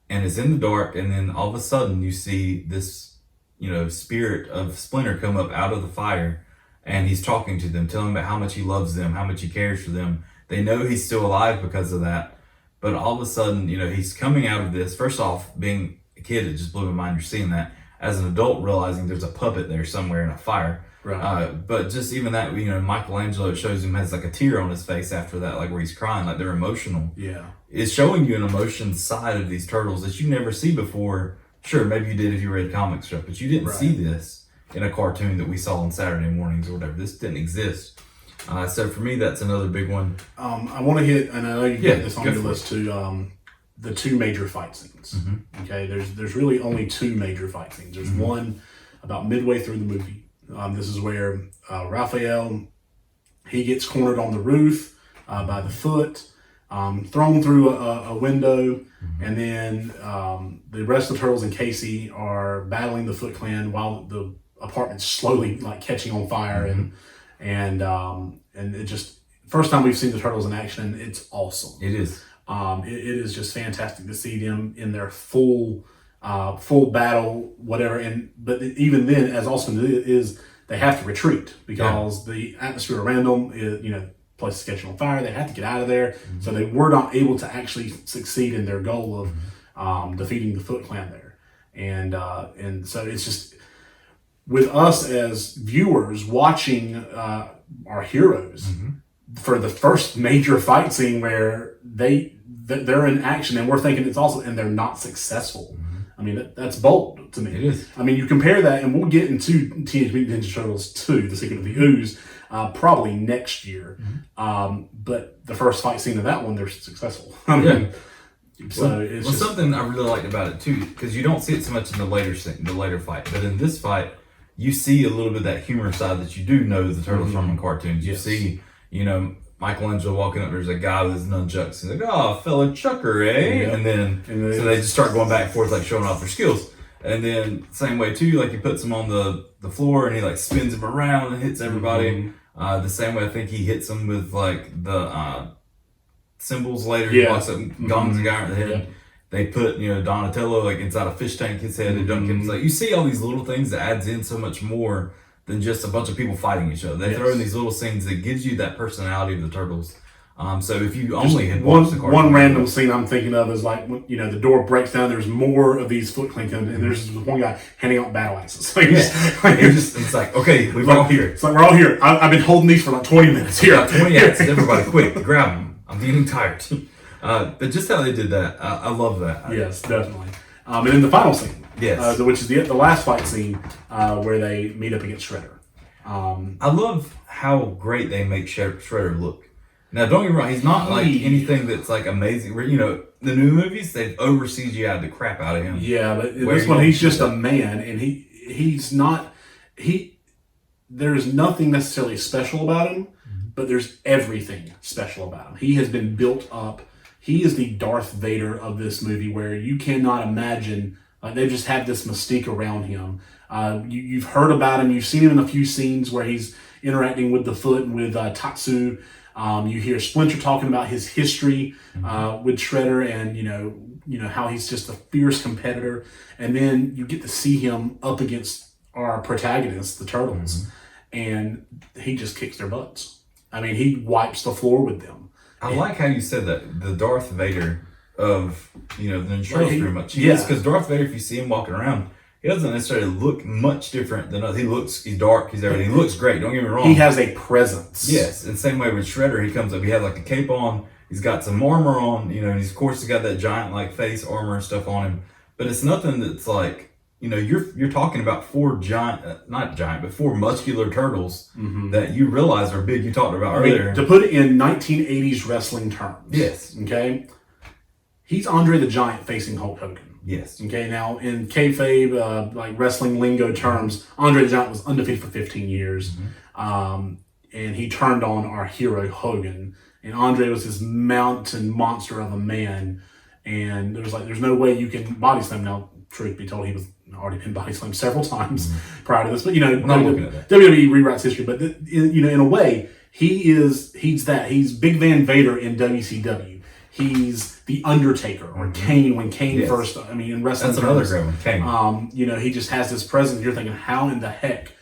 and it's in the dark, and then all of a sudden you see this, spirit of Splinter come up out of the fire, and he's talking to them, telling them about how much he loves them, how much he cares for them. They know he's still alive because of that, but all of a sudden, he's coming out of this. First off, being a kid, it just blew my mind, you're seeing that. As an adult, realizing there's a puppet there somewhere in a fire. Right. But just even that, Michelangelo shows him has like a tear on his face after that, like where he's crying, like they're emotional. Yeah. It's showing you an emotion side of these turtles that you never see before. Sure, maybe you did if you read comic stuff, but you didn't see this in a cartoon that we saw on Saturday mornings or whatever. This didn't exist. So for me, that's another big one. I want to hit, and I know you get this on your list too, the two major fight scenes. Okay, there's really only two major fight scenes. There's one about midway through the movie. This is where Raphael, he gets cornered on the roof by the Foot, thrown through a window, and then the rest of the Turtles and Casey are battling the Foot Clan while the apartment's slowly like catching on fire, and it just first time we've seen the Turtles in action, and it's awesome. It is. It is just fantastic to see them in their full battle, whatever. But even then, as awesome as it is, they have to retreat because the atmosphere around them is, place is catching on fire. They have to get out of there. So they were not able to actually succeed in their goal of defeating the Foot Clan there. And so it's just with us as viewers watching our heroes for the first major fight scene where they're in action and we're thinking it's awesome and they're not successful. I mean, that's bold to me. It is. I mean, you compare that, and we'll get into Teenage Mutant Ninja Turtles 2, The Secret of the Ooze, probably next year. But the first fight scene of that one, they're successful. I mean, so it's just something I really liked about it too, because you don't see it so much in the later fight, but in this fight, you see a little bit of that humor side that you do know the Turtles from in cartoons. You Yes. see, Michelangelo walking up, there's a guy with his nunchucks. He's like, "Oh, fellow chucker, eh?" Yep. And then so they just start going back and forth, like showing off their skills. And then same way too, like he puts them on the floor and he like spins them around and hits everybody. The same way I think he hits them with like the cymbals later. He walks up and gongs the guy in the head. Yep. They put, Donatello like inside a fish tank, his head, and dunk him. It's like you see all these little things that adds in so much more than just a bunch of people fighting each other. They throw in these little scenes that gives you that personality of the Turtles. So if you only had watched the cartoon, one random scene I'm thinking of is like when, the door breaks down. There's more of these foot clinking, and there's this one guy handing out battle axes. It's like, okay, we're all here. It's like we're all here. I've been holding these for like 20 minutes here. 20 axes, everybody, quick, grab them. I'm getting tired. But just how they did that, I love that. Yes, definitely. And then the final scene, Yes. which is the last fight scene where they meet up against Shredder. I love how great they make Shredder look. Now, don't get me wrong, he's not like anything that's like amazing. Where, the new movies, they've over CGI'd the crap out of him. Yeah, but this one, he's just a man, and he's not, there's nothing necessarily special about him, but there's everything special about him. He has been built up. He is the Darth Vader of this movie, where you cannot imagine, they just have this mystique around him. You've heard about him, you've seen him in a few scenes where he's interacting with the Foot and with Tatsu. You hear Splinter talking about his history with Shredder, and how he's just a fierce competitor. And then you get to see him up against our protagonists, the Turtles, and he just kicks their butts. I mean, he wipes the floor with them. I like how you said that, the Darth Vader of the Ninja Turtles, pretty much. He is, because Darth Vader, if you see him walking around, he doesn't necessarily look much different than others. He's dark, he's everything. He looks great, don't get me wrong. He has a presence. Yes, and same way with Shredder, he comes up, he has like a cape on, he's got some armor on, and he's, of course, he's got that giant like face armor and stuff on him. But it's nothing that's like, you're talking about four four muscular turtles that you realize are big. You talked about earlier. To put it in 1980s wrestling terms. Yes. Okay. He's Andre the Giant facing Hulk Hogan. Yes. Okay. Now in kayfabe, like wrestling lingo terms, Andre the Giant was undefeated for 15 years, and he turned on our hero Hogan. And Andre was this mountain monster of a man, and there's no way you can body slam. Now, truth be told, he was already been body slammed several times prior to this, but WWE rewrites history. But in a way, he's Big Van Vader in WCW. He's the Undertaker or Kane when Kane first. I mean, in wrestling, that's another great one. Kane. He just has this presence. You're thinking, how in the heck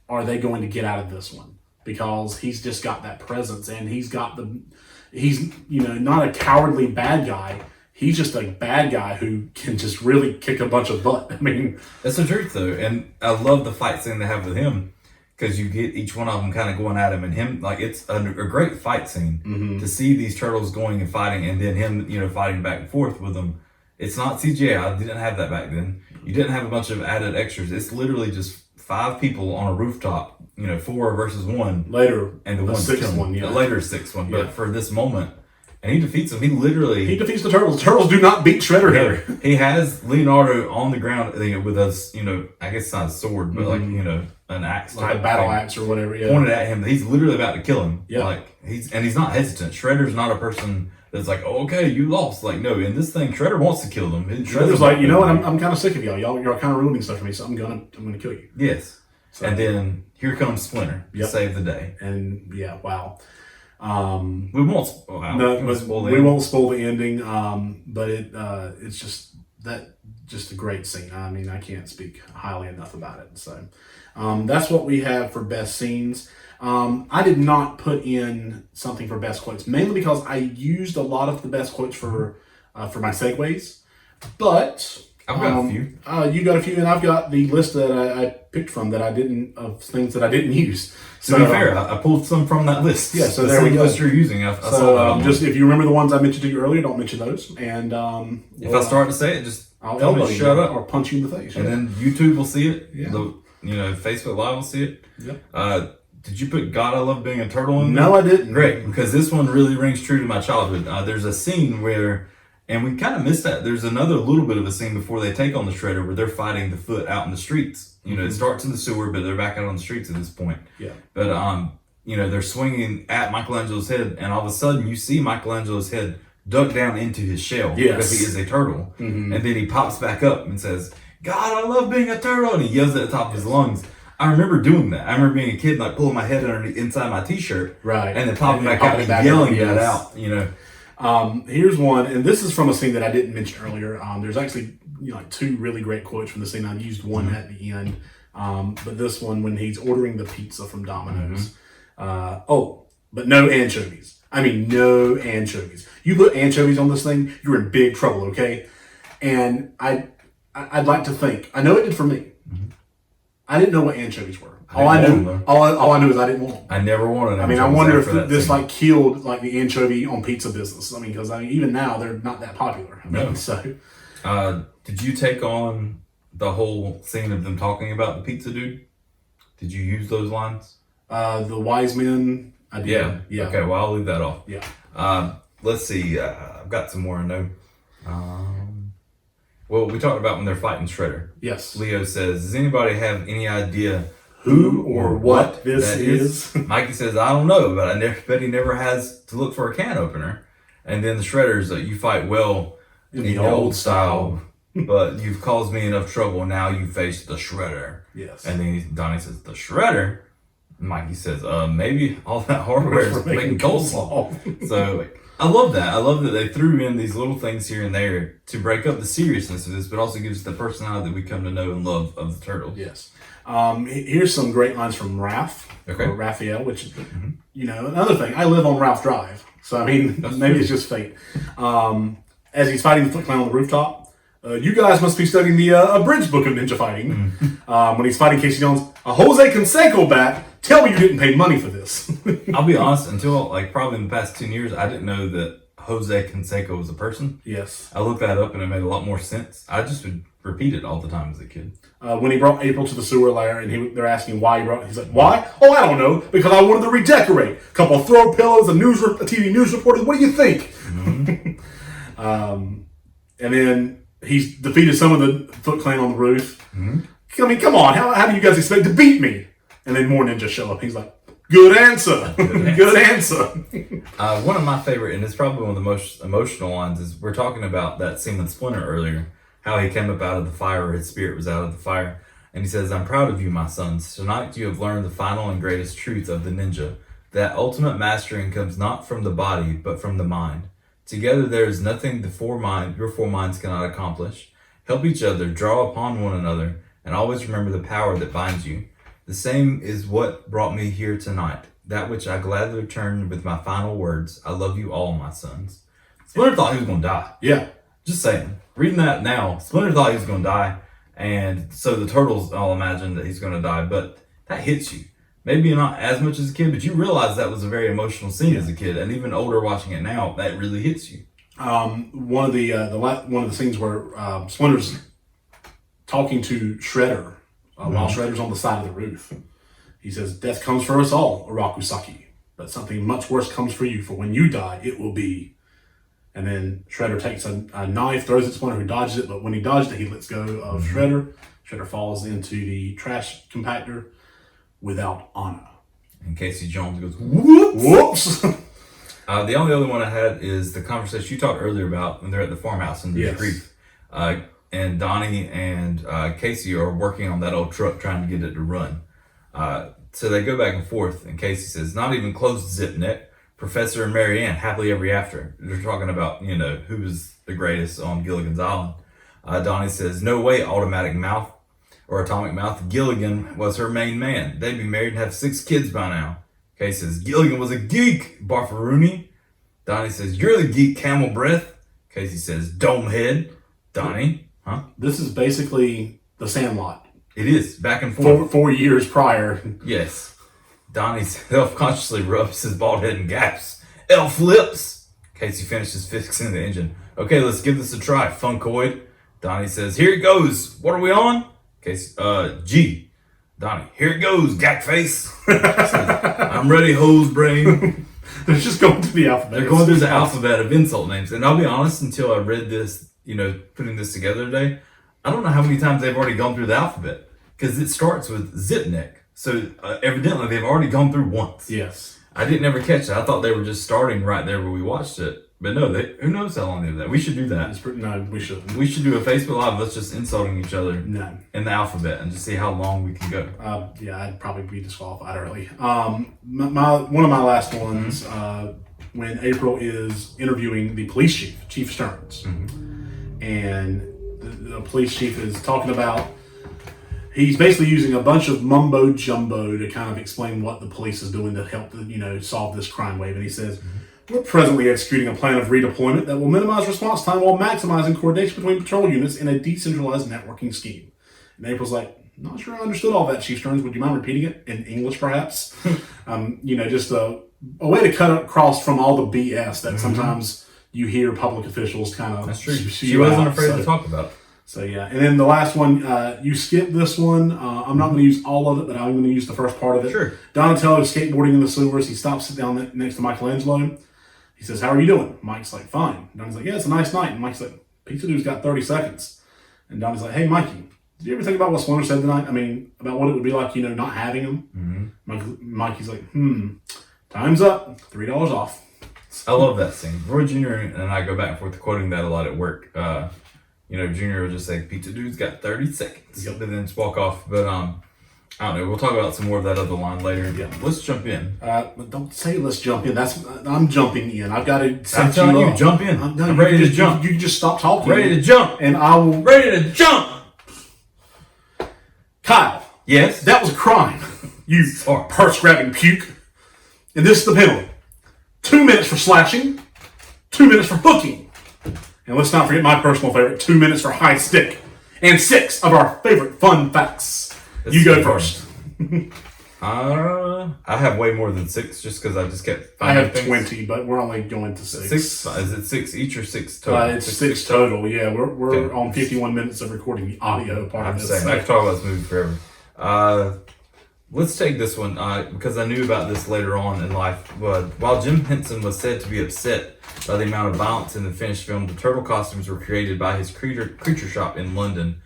are they going to get out of this one? Because he's just got that presence, and he's not a cowardly bad guy. He's just a bad guy who can just really kick a bunch of butt. I mean, that's the truth, though, and I love the fight scene they have with him, because you get each one of them kind of going at him, and him, like, it's a great fight scene to see these turtles going and fighting, and then him, fighting back and forth with them. It's not CGI. I didn't have that back then. You didn't have a bunch of added extras. It's literally just 5 people on a rooftop, 4 versus 1. Later, and the 6th one, yeah. Later 6th one, but for this moment. And he defeats them. He defeats the Turtles. The Turtles do not beat Shredder here. He has Leonardo on the ground with us, I guess it's not a sword, but like, an axe, like a battle axe or whatever. Yeah. Pointed at him. He's literally about to kill him. Yeah. Like he's not hesitant. Shredder's not a person that's like, oh, okay, you lost. Like, no, in this thing, Shredder wants to kill them. Shredder's like, what? I'm kind of sick of y'all. You're kind of ruining stuff for me, so I'm gonna kill you. Yes. So, and then here comes Splinter to save the day. And wow. We won't spoil the ending. But it's just a great scene. I mean, I can't speak highly enough about it. So, that's what we have for best scenes. I did not put in something for best quotes, mainly because I used a lot of the best quotes for my segues. But I've got a few. You got a few, and I've got the list that I picked from of things that I didn't use. To be fair, I pulled some from that list. Yeah, so there we go. List you're using. I saw that just if you remember the ones I mentioned to you earlier, don't mention those. And if I start to say it, just I'll tell me shut up or punch you in the face. And then YouTube will see it. Yeah. Facebook Live will see it. Yep. Did you put God I Love Being a Turtle in there? No, I didn't. Great, because this one really rings true to my childhood. There's a scene where And we kind of missed that. There's another little bit of a scene before they take on the Shredder where they're fighting the Foot out in the streets. You know, it starts in the sewer, but they're back out on the streets at this point. Yeah. But, you know, they're swinging at Michelangelo's head, and all of a sudden you see Michelangelo's head duck down into his shell because he is a turtle. And then he pops back up and says, "God, I love being a turtle," and he yells at the top of his lungs. I remember doing that. I remember being a kid, like pulling my head underneath inside my t-shirt, right, and then popping back out and yelling that out. You know, here's one, and this is from a scene that I didn't mention earlier. There's actually like two really great quotes from the scene. I used one at the end, but this one when he's ordering the pizza from Domino's. But no anchovies. I mean, no anchovies. You put anchovies on this thing, you're in big trouble, okay? And I'd like to think, I know it did for me. I didn't know what anchovies were. All I knew is I didn't want them. I never wanted them. I mean, I wonder if this like killed like the anchovy on pizza business. I mean, because even now they're not that popular. I mean, No. So, did you take on the whole scene of them talking about the pizza dude? Did you use those lines? The wise men. I did. Yeah. Okay. Well, I'll leave that off. Yeah. Let's see. I've got some more I know. Well, we talked about when they're fighting Shredder. Yes. Leo says, "Does anybody have any idea who or what this is?" Mikey says, "I don't know, but I bet he never has to look for a can opener." And then the Shredders, you fight well in the old style, but you've caused me enough trouble. Now you face the Shredder. Yes. And then Donnie says, "The Shredder?" Mikey says, "Maybe all that hardware is making coleslaw." So I love that. I love that they threw in these little things here and there to break up the seriousness of this, but also gives the personality that we come to know and love of the Turtles. Yes. Here's some great lines from Raph, or Raphael, which, another thing, I live on Ralph Drive. So, I mean, maybe it's just fate. As he's fighting the Foot Clan on the rooftop, you guys must be studying the abridged book of ninja fighting. When he's fighting Casey Jones, a Jose Canseco bat. Tell me you didn't pay money for this. I'll be honest, until probably in the past 10 years, I didn't know that Jose Canseco was a person. Yes. I looked that up and it made a lot more sense. I just would repeat it all the time as a kid. When he brought April to the sewer lair and they're asking why he brought, he's like, "Why? Oh, I don't know. Because I wanted to redecorate. A couple of throw pillows, a TV news reporter. What do you think?" And then he's defeated some of the Foot Clan on the roof. I mean, come on. How do you guys expect to beat me? And then more ninjas show up. He's like, "Good answer. Good answer." One of my favorite, and it's probably one of the most emotional ones, is we're talking about that scene with Splinter earlier, how he came up out of the fire, or his spirit was out of the fire. And he says, "I'm proud of you, my sons. Tonight you have learned the final and greatest truth of the ninja, that ultimate mastering comes not from the body, but from the mind. Together there is nothing your four minds cannot accomplish. Help each other, draw upon one another, and always remember the power that binds you. The same is what brought me here tonight, that which I gladly return with my final words. I love you all, my sons." Splinter thought he was going to die. Yeah. Just saying. Reading that now, Splinter thought he was going to die, and so the Turtles all imagine that he's going to die, but that hits you. Maybe not as much as a kid, but you realize that was a very emotional scene as a kid, and even older watching it now, that really hits you. One of the scenes where Splinter's talking to Shredder while Shredder's on the side of the roof. He says, "Death comes for us all, Urakusaki, but something much worse comes for you, for when you die, it will be." And then Shredder takes a knife, throws it at Splinter, who dodges it, but when he dodges it, he lets go of Shredder. Shredder falls into the trash compactor without honor. And Casey Jones goes, "Whoops!" Whoops! The only other one I had is the conversation you talked earlier about when they're at the farmhouse in the creek. And Donnie and Casey are working on that old truck trying to get it to run. So they go back and forth, and Casey says, "Not even close to Zip Neck. Professor and Mary Ann, happily ever after." They're talking about, who was the greatest on Gilligan's Island. Donnie says, "No way, automatic mouth or atomic mouth. Gilligan was her main man. They'd be married and have 6 kids by now." Casey says, "Gilligan was a geek, Barfaroony." Donnie says, "You're the geek, camel breath." Casey says, "Dome head." Donnie, huh? This is basically The Sandlot. It is, back and forth. 4 years prior. Yes. Donnie self-consciously rubs his bald head and gasps, "Elf lips!" Casey finishes fixing the engine. "Okay, let's give this a try, Funkoid." Donnie says, "Here it goes. What are we on?" Casey, G. Donnie, "Here it goes, gack face." Says, "I'm ready, hose brain." They're just going through the alphabet. They're going through the alphabet of insult names. And I'll be honest, until I read this, putting this together today, I don't know how many times they've already gone through the alphabet. Because it starts with Zipnik. So evidently they've already gone through once. Yes. I didn't ever catch that. I thought they were just starting right there where we watched it. But no, who knows how long they did that. We should do that. No, we shouldn't. We should do a Facebook Live. Let's just insulting each other in the alphabet and just see how long we can go. Yeah, I'd probably be disqualified early. One of my last ones, when April is interviewing the police chief, Chief Stearns. Mm-hmm. And the police chief is talking about, he's basically using a bunch of mumbo jumbo to kind of explain what the police is doing to help solve this crime wave. And he says, we're presently executing a plan of redeployment that will minimize response time while maximizing coordination between patrol units in a decentralized networking scheme. And April's like, not sure I understood all that, Chief Stearns. Would you mind repeating it in English, perhaps? Just a way to cut across from all the BS that sometimes you hear public officials kind of. That's true. She wasn't afraid to talk about it. So yeah, and then the last one, you skip this one. I'm not going to use all of it, but I'm going to use the first part of it. Sure. Donatello is skateboarding in the sewers. He stops down next to Michelangelo. He says, how are you doing? Mike's like, fine. Donnie's like, yeah, it's a nice night. And Mike's like, Pizza Dude's got 30 seconds. And Donnie's like, hey, Mikey, did you ever think about what Splinter said tonight? I mean, about what it would be like, not having him? Mm-hmm. Mikey's like, time's up. $3 off. I love that scene. Roy Jr. and I go back and forth quoting that a lot at work. Junior will just say, Pizza Dude's got 30 seconds. Yep. And then just walk off. But, I don't know. We'll talk about some more of that other line later. Yeah. Let's jump in. But don't say let's jump in. I'm jumping in. I've got to set I'm telling you, jump in. I'm ready to jump. You can just stop talking. Ready to jump. And I will. Ready to jump. Kyle. Yes? That was a crime. You purse-grabbing puke. And this is the penalty. 2 minutes for slashing. 2 minutes for hooking. And let's not forget my personal favorite, 2 minutes for high stick. And 6 of our favorite fun facts. You go first. I have way more than 6 just because I just kept I have 20, but we're only going to 6. Is it 6 each or 6 total? It's 6 total, yeah. We're on 51 minutes of recording the audio part of this. I could talk about this movie forever. Let's take this one because I knew about this later on in life. While Jim Henson was said to be upset by the amount of violence in the finished film, the turtle costumes were created by his creature shop in London.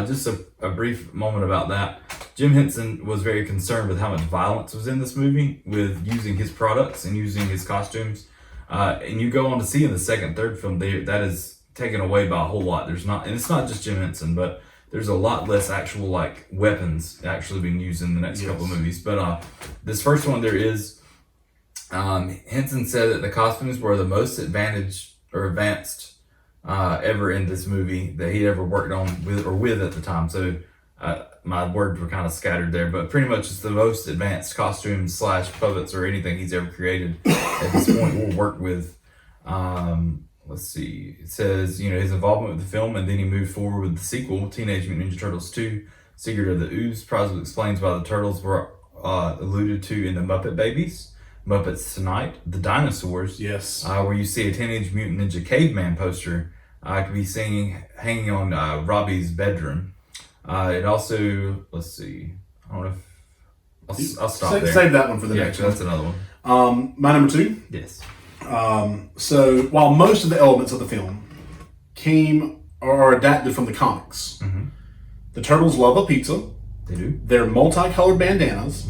Just a brief moment about that. Jim Henson was very concerned with how much violence was in this movie with using his products and using his costumes. And you go on to see in the second, third film, that is taken away by a whole lot. And it's not just Jim Henson, but there's a lot less actual weapons actually being used in the next couple of movies. But this first one, there is Henson said that the costumes were the most advanced ever in this movie that he'd ever worked on with at the time. So my words were kind of scattered there, but pretty much it's the most advanced costumes / puppets or anything he's ever created at this point we'll work with. Let's see. It says, his involvement with the film, and then he moved forward with the sequel, Teenage Mutant Ninja Turtles 2, Secret of the Ooze. Probably explains why the turtles were alluded to in the Muppet Babies, Muppets Tonight, the Dinosaurs. Yes. Where you see a Teenage Mutant Ninja Caveman poster could be seen hanging on Robbie's bedroom. It also, let's see. I don't know if I'll stop there. Save that one for the next one. That's another one. My number 2. Yes. So while most of the elements of the film came or are adapted from the comics, the Turtles love a pizza. They do. They're multicolored bandanas.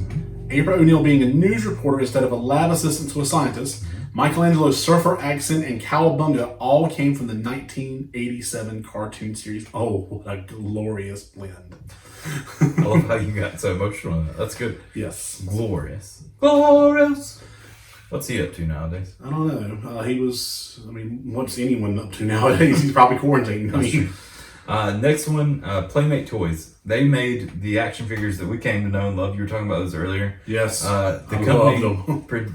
April O'Neil being a news reporter instead of a lab assistant to a scientist. Michelangelo's surfer accent and cowabunga all came from the 1987 cartoon series. Oh, what a glorious blend. I love how you got so emotional on that. That's good. Yes. Glorious. Glorious. What's he up to nowadays? I don't know. What's anyone up to nowadays? He's probably quarantined. Next one, Playmate Toys. They made the action figures that we came to know and love. You were talking about those earlier. Yes. The company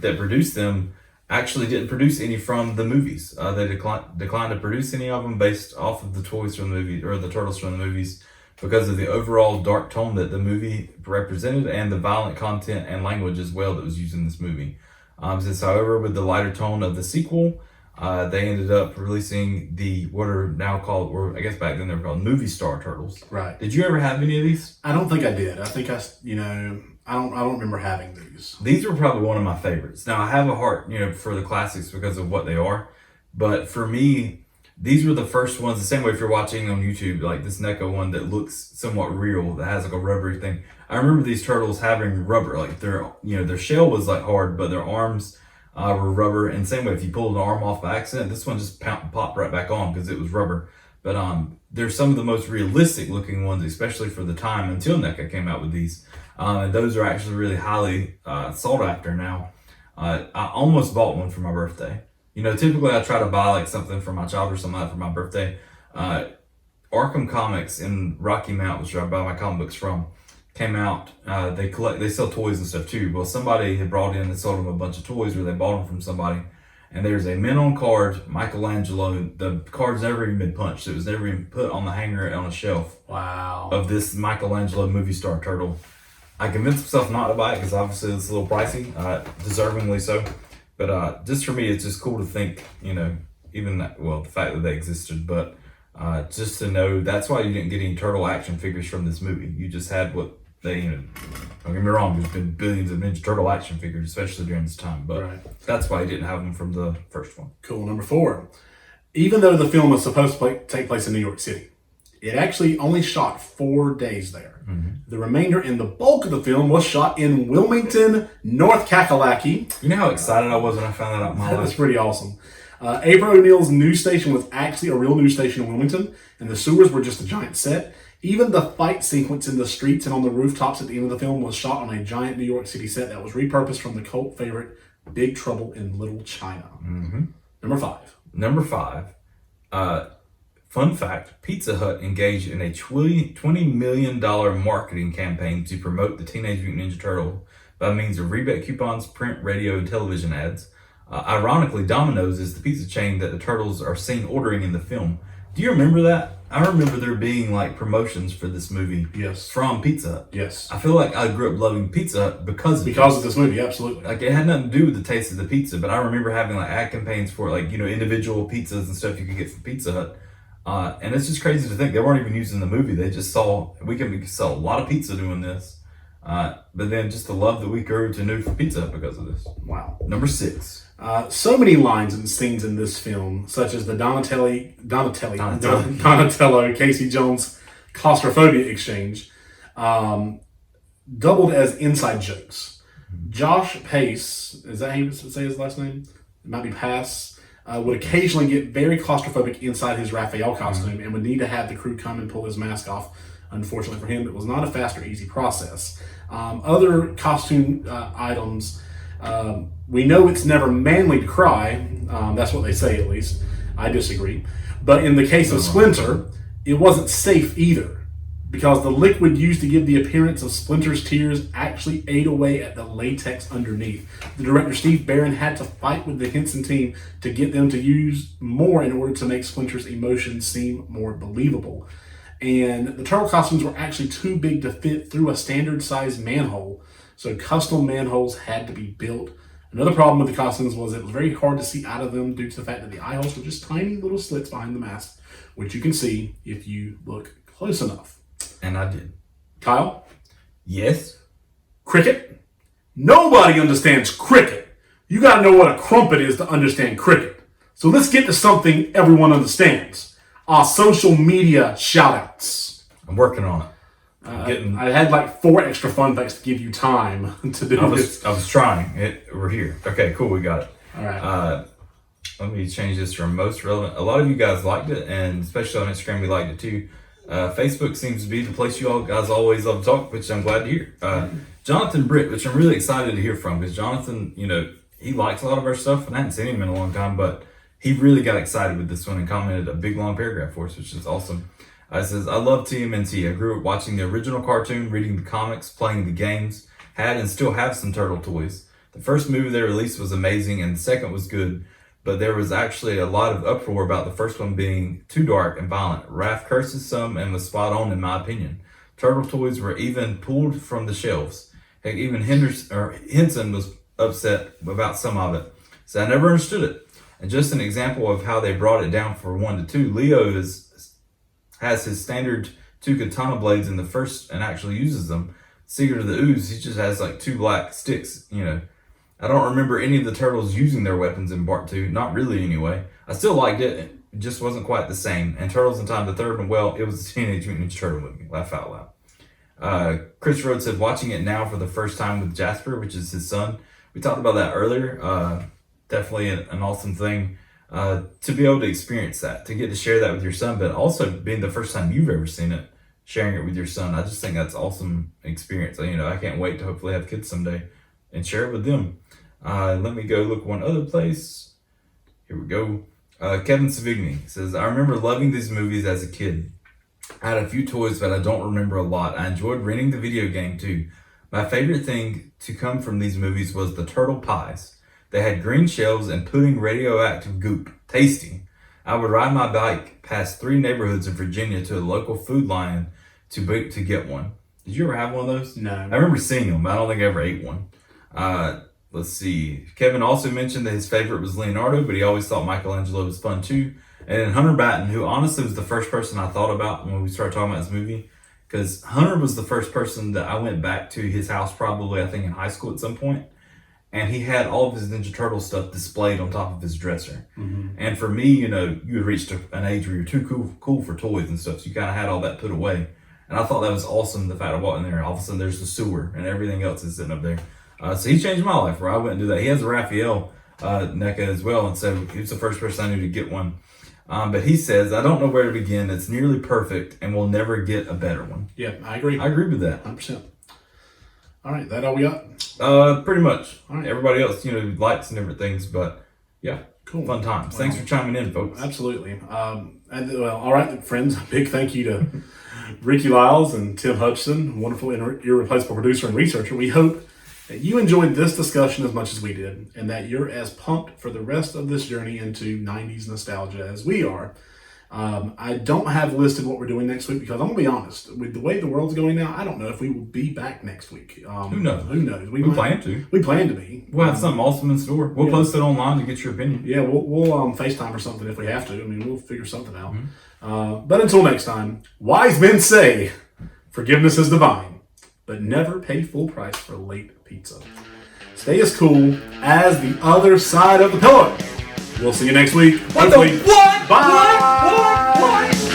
that produced them actually didn't produce any from the movies. They declined to produce any of them based off of the toys from the movie or the Turtles from the movies because of the overall dark tone that the movie represented and the violent content and language as well that was used in this movie. However, with the lighter tone of the sequel, They ended up releasing what are now called, or I guess back then they were called Movie Star Turtles. Right. Did you ever have any of these? I don't think I did. I think I don't remember having these. These were probably one of my favorites. Now I have a heart, for the classics because of what they are. But for me, these were the first ones. The same way if you're watching on YouTube, like this NECA one that looks somewhat real, that has like a rubbery thing. I remember these turtles having rubber, like their shell was like hard, but their arms were rubber. And same way if you pulled an arm off by accident, this one just popped right back on because it was rubber. But they're some of the most realistic looking ones, especially for the time until NECA came out with these. And those are actually really highly sought after now. I almost bought one for my birthday. Typically I try to buy like something for my child or something like that for my birthday. Arkham Comics in Rocky Mount, which I buy my comic books from, came out. They sell toys and stuff too. Well, somebody had brought in and sold them a bunch of toys, or they bought them from somebody. And there's a mint on card, Michelangelo. The card's never even been punched. It was never even put on the hanger on a shelf. Wow. Of this Michelangelo movie star turtle. I convinced myself not to buy it because obviously it's a little pricey, deservingly so. But just for me, it's just cool to think, even the fact that they existed, but just to know that's why you didn't get any turtle action figures from this movie. You just had what they, don't get me wrong, there's been billions of Ninja Turtle action figures, especially during this time, but That's why you didn't have them from the first one. Cool. Number 4. Even though the film was supposed to take place in New York City, it actually only shot 4 days there. Mm-hmm. The remainder and the bulk of the film was shot in Wilmington, North Kakalaki. You know how excited I was when I found that out in my life? That's pretty awesome. Abra O'Neill's news station was actually a real news station in Wilmington, and the sewers were just a giant set. Even the fight sequence in the streets and on the rooftops at the end of the film was shot on a giant New York City set that was repurposed from the cult favorite Big Trouble in Little China. Mm-hmm. Number 5. Fun fact, Pizza Hut engaged in a $20 million marketing campaign to promote the Teenage Mutant Ninja Turtle by means of rebate coupons, print, radio, and television ads. Ironically, Domino's is the pizza chain that the Turtles are seen ordering in the film. Do you remember that? I remember there being like promotions for this movie. Yes. From Pizza Hut. Yes. I feel like I grew up loving Pizza Hut because of this movie, absolutely. Like it had nothing to do with the taste of the pizza, but I remember having like ad campaigns for like, individual pizzas and stuff you could get from Pizza Hut. And it's just crazy to think they weren't even using the movie. They just saw, we can sell a lot of pizza doing this. But then just the love that we grew to know for Pizza Hut because of this. Wow. Number 6. So many lines and scenes in this film, such as the Donatello Casey Jones claustrophobia exchange, doubled as inside jokes. Josh Pace, is that how you say his last name? It might be Pass. Would occasionally get very claustrophobic inside his Raphael costume and would need to have the crew come and pull his mask off. Unfortunately for him, it was not a fast or easy process. Other costume items, we know it's never manly to cry. That's what they say, at least. I disagree. But in the case of Splinter, it wasn't safe either, because the liquid used to give the appearance of Splinter's tears actually ate away at the latex underneath. The director, Steve Barron, had to fight with the Henson team to get them to use more in order to make Splinter's emotions seem more believable. And the turtle costumes were actually too big to fit through a standard-sized manhole, so custom manholes had to be built. Another problem with the costumes was it was very hard to see out of them due to the fact that the eye holes were just tiny little slits behind the mask, which you can see if you look close enough. And I did. Kyle? Yes? Cricket? Nobody understands cricket. You gotta know what a crumpet is to understand cricket. So let's get to something everyone understands. Our social media shout-outs. I'm working on it. I had like 4 extra fun facts to give you time to do this. I was trying. We're here. Okay, cool. We got it. All right. Let me change this from most relevant. A lot of you guys liked it, and especially on Instagram, we liked it too. Facebook seems to be the place you all guys always love to talk, which I'm glad to hear. Jonathan Britt, which I'm really excited to hear from, because Jonathan, he likes a lot of our stuff, and I hadn't seen him in a long time, but he really got excited with this one and commented a big long paragraph for us, which is awesome. It says, I love TMNT. I grew up watching the original cartoon, reading the comics, playing the games, had and still have some turtle toys. The first movie they released was amazing, and the second was good, but there was actually a lot of uproar about the first one being too dark and violent. Raph curses some and was spot on in my opinion. Turtle toys were even pulled from the shelves. Heck, even Henson was upset about some of it. So I never understood it. And just an example of how they brought it down for 1 to 2, Leo has his standard 2 katana blades in the first and actually uses them. Secret of the Ooze, he just has like 2 black sticks, you know. I don't remember any of the turtles using their weapons in part 2, not really anyway. I still liked it, it just wasn't quite the same. And Turtles in Time, the third one, well, it was a Teenage Mutant Ninja Turtle movie, laugh out loud. Chris Rhodes said, watching it now for the first time with Jasper, which is his son. We talked about that earlier. Definitely an awesome thing to be able to experience that, to get to share that with your son, but also being the first time you've ever seen it, sharing it with your son. I just think that's awesome experience. You know, I can't wait to hopefully have kids someday and share it with them. Let me go look one other place. Here we go. Kevin Savigny says, I remember loving these movies as a kid. I had a few toys, but I don't remember a lot. I enjoyed renting the video game too. My favorite thing to come from these movies was the turtle pies. They had green shells and pudding radioactive goop. Tasty. I would ride my bike past 3 neighborhoods in Virginia to a local Food Lion to get one. Did you ever have one of those? No. I remember seeing them, but I don't think I ever ate one. Let's see. Kevin also mentioned that his favorite was Leonardo, but he always thought Michelangelo was fun too. And then Hunter Batten, who honestly was the first person I thought about when we started talking about this movie, because Hunter was the first person that I went back to his house probably, I think, in high school at some point. And he had all of his Ninja Turtle stuff displayed on top of his dresser. Mm-hmm. And for me, you know, you had reached an age where you're too cool for toys and stuff, so you kind of had all that put away. And I thought that was awesome, the fact of walking there, all of a sudden there's the sewer and everything else is sitting up there. So he changed my life where I went and do that. He has a Raphael NECA as well, and so he was the first person I knew to get one. But he says, I don't know where to begin. It's nearly perfect and we'll never get a better one. Yeah, I agree. I agree with that. 100%. All right, that all we got? Pretty much. All right. Everybody else, you know, likes and different things, but yeah, cool. Fun times. Thanks for chiming in, folks. Absolutely. All right, friends, a big thank you to Rickie, Liles, and Tim Hutchinson, wonderful, irreplaceable producer and researcher. We hope that you enjoyed this discussion as much as we did, and that you're as pumped for the rest of this journey into 90s nostalgia as we are. I don't have listed what we're doing next week because I'm going to be honest, with the way the world's going now, I don't know if we will be back next week. Who knows? We plan to. We plan to be. We'll have something awesome in store. We'll post it online to get your opinion. Yeah, we'll FaceTime or something if we have to. I mean, we'll figure something out. Mm-hmm. But until next time, wise men say, forgiveness is divine, but never pay full price for late pizza. Stay as cool as the other side of the pillow. We'll see you next week. What? Bye. What?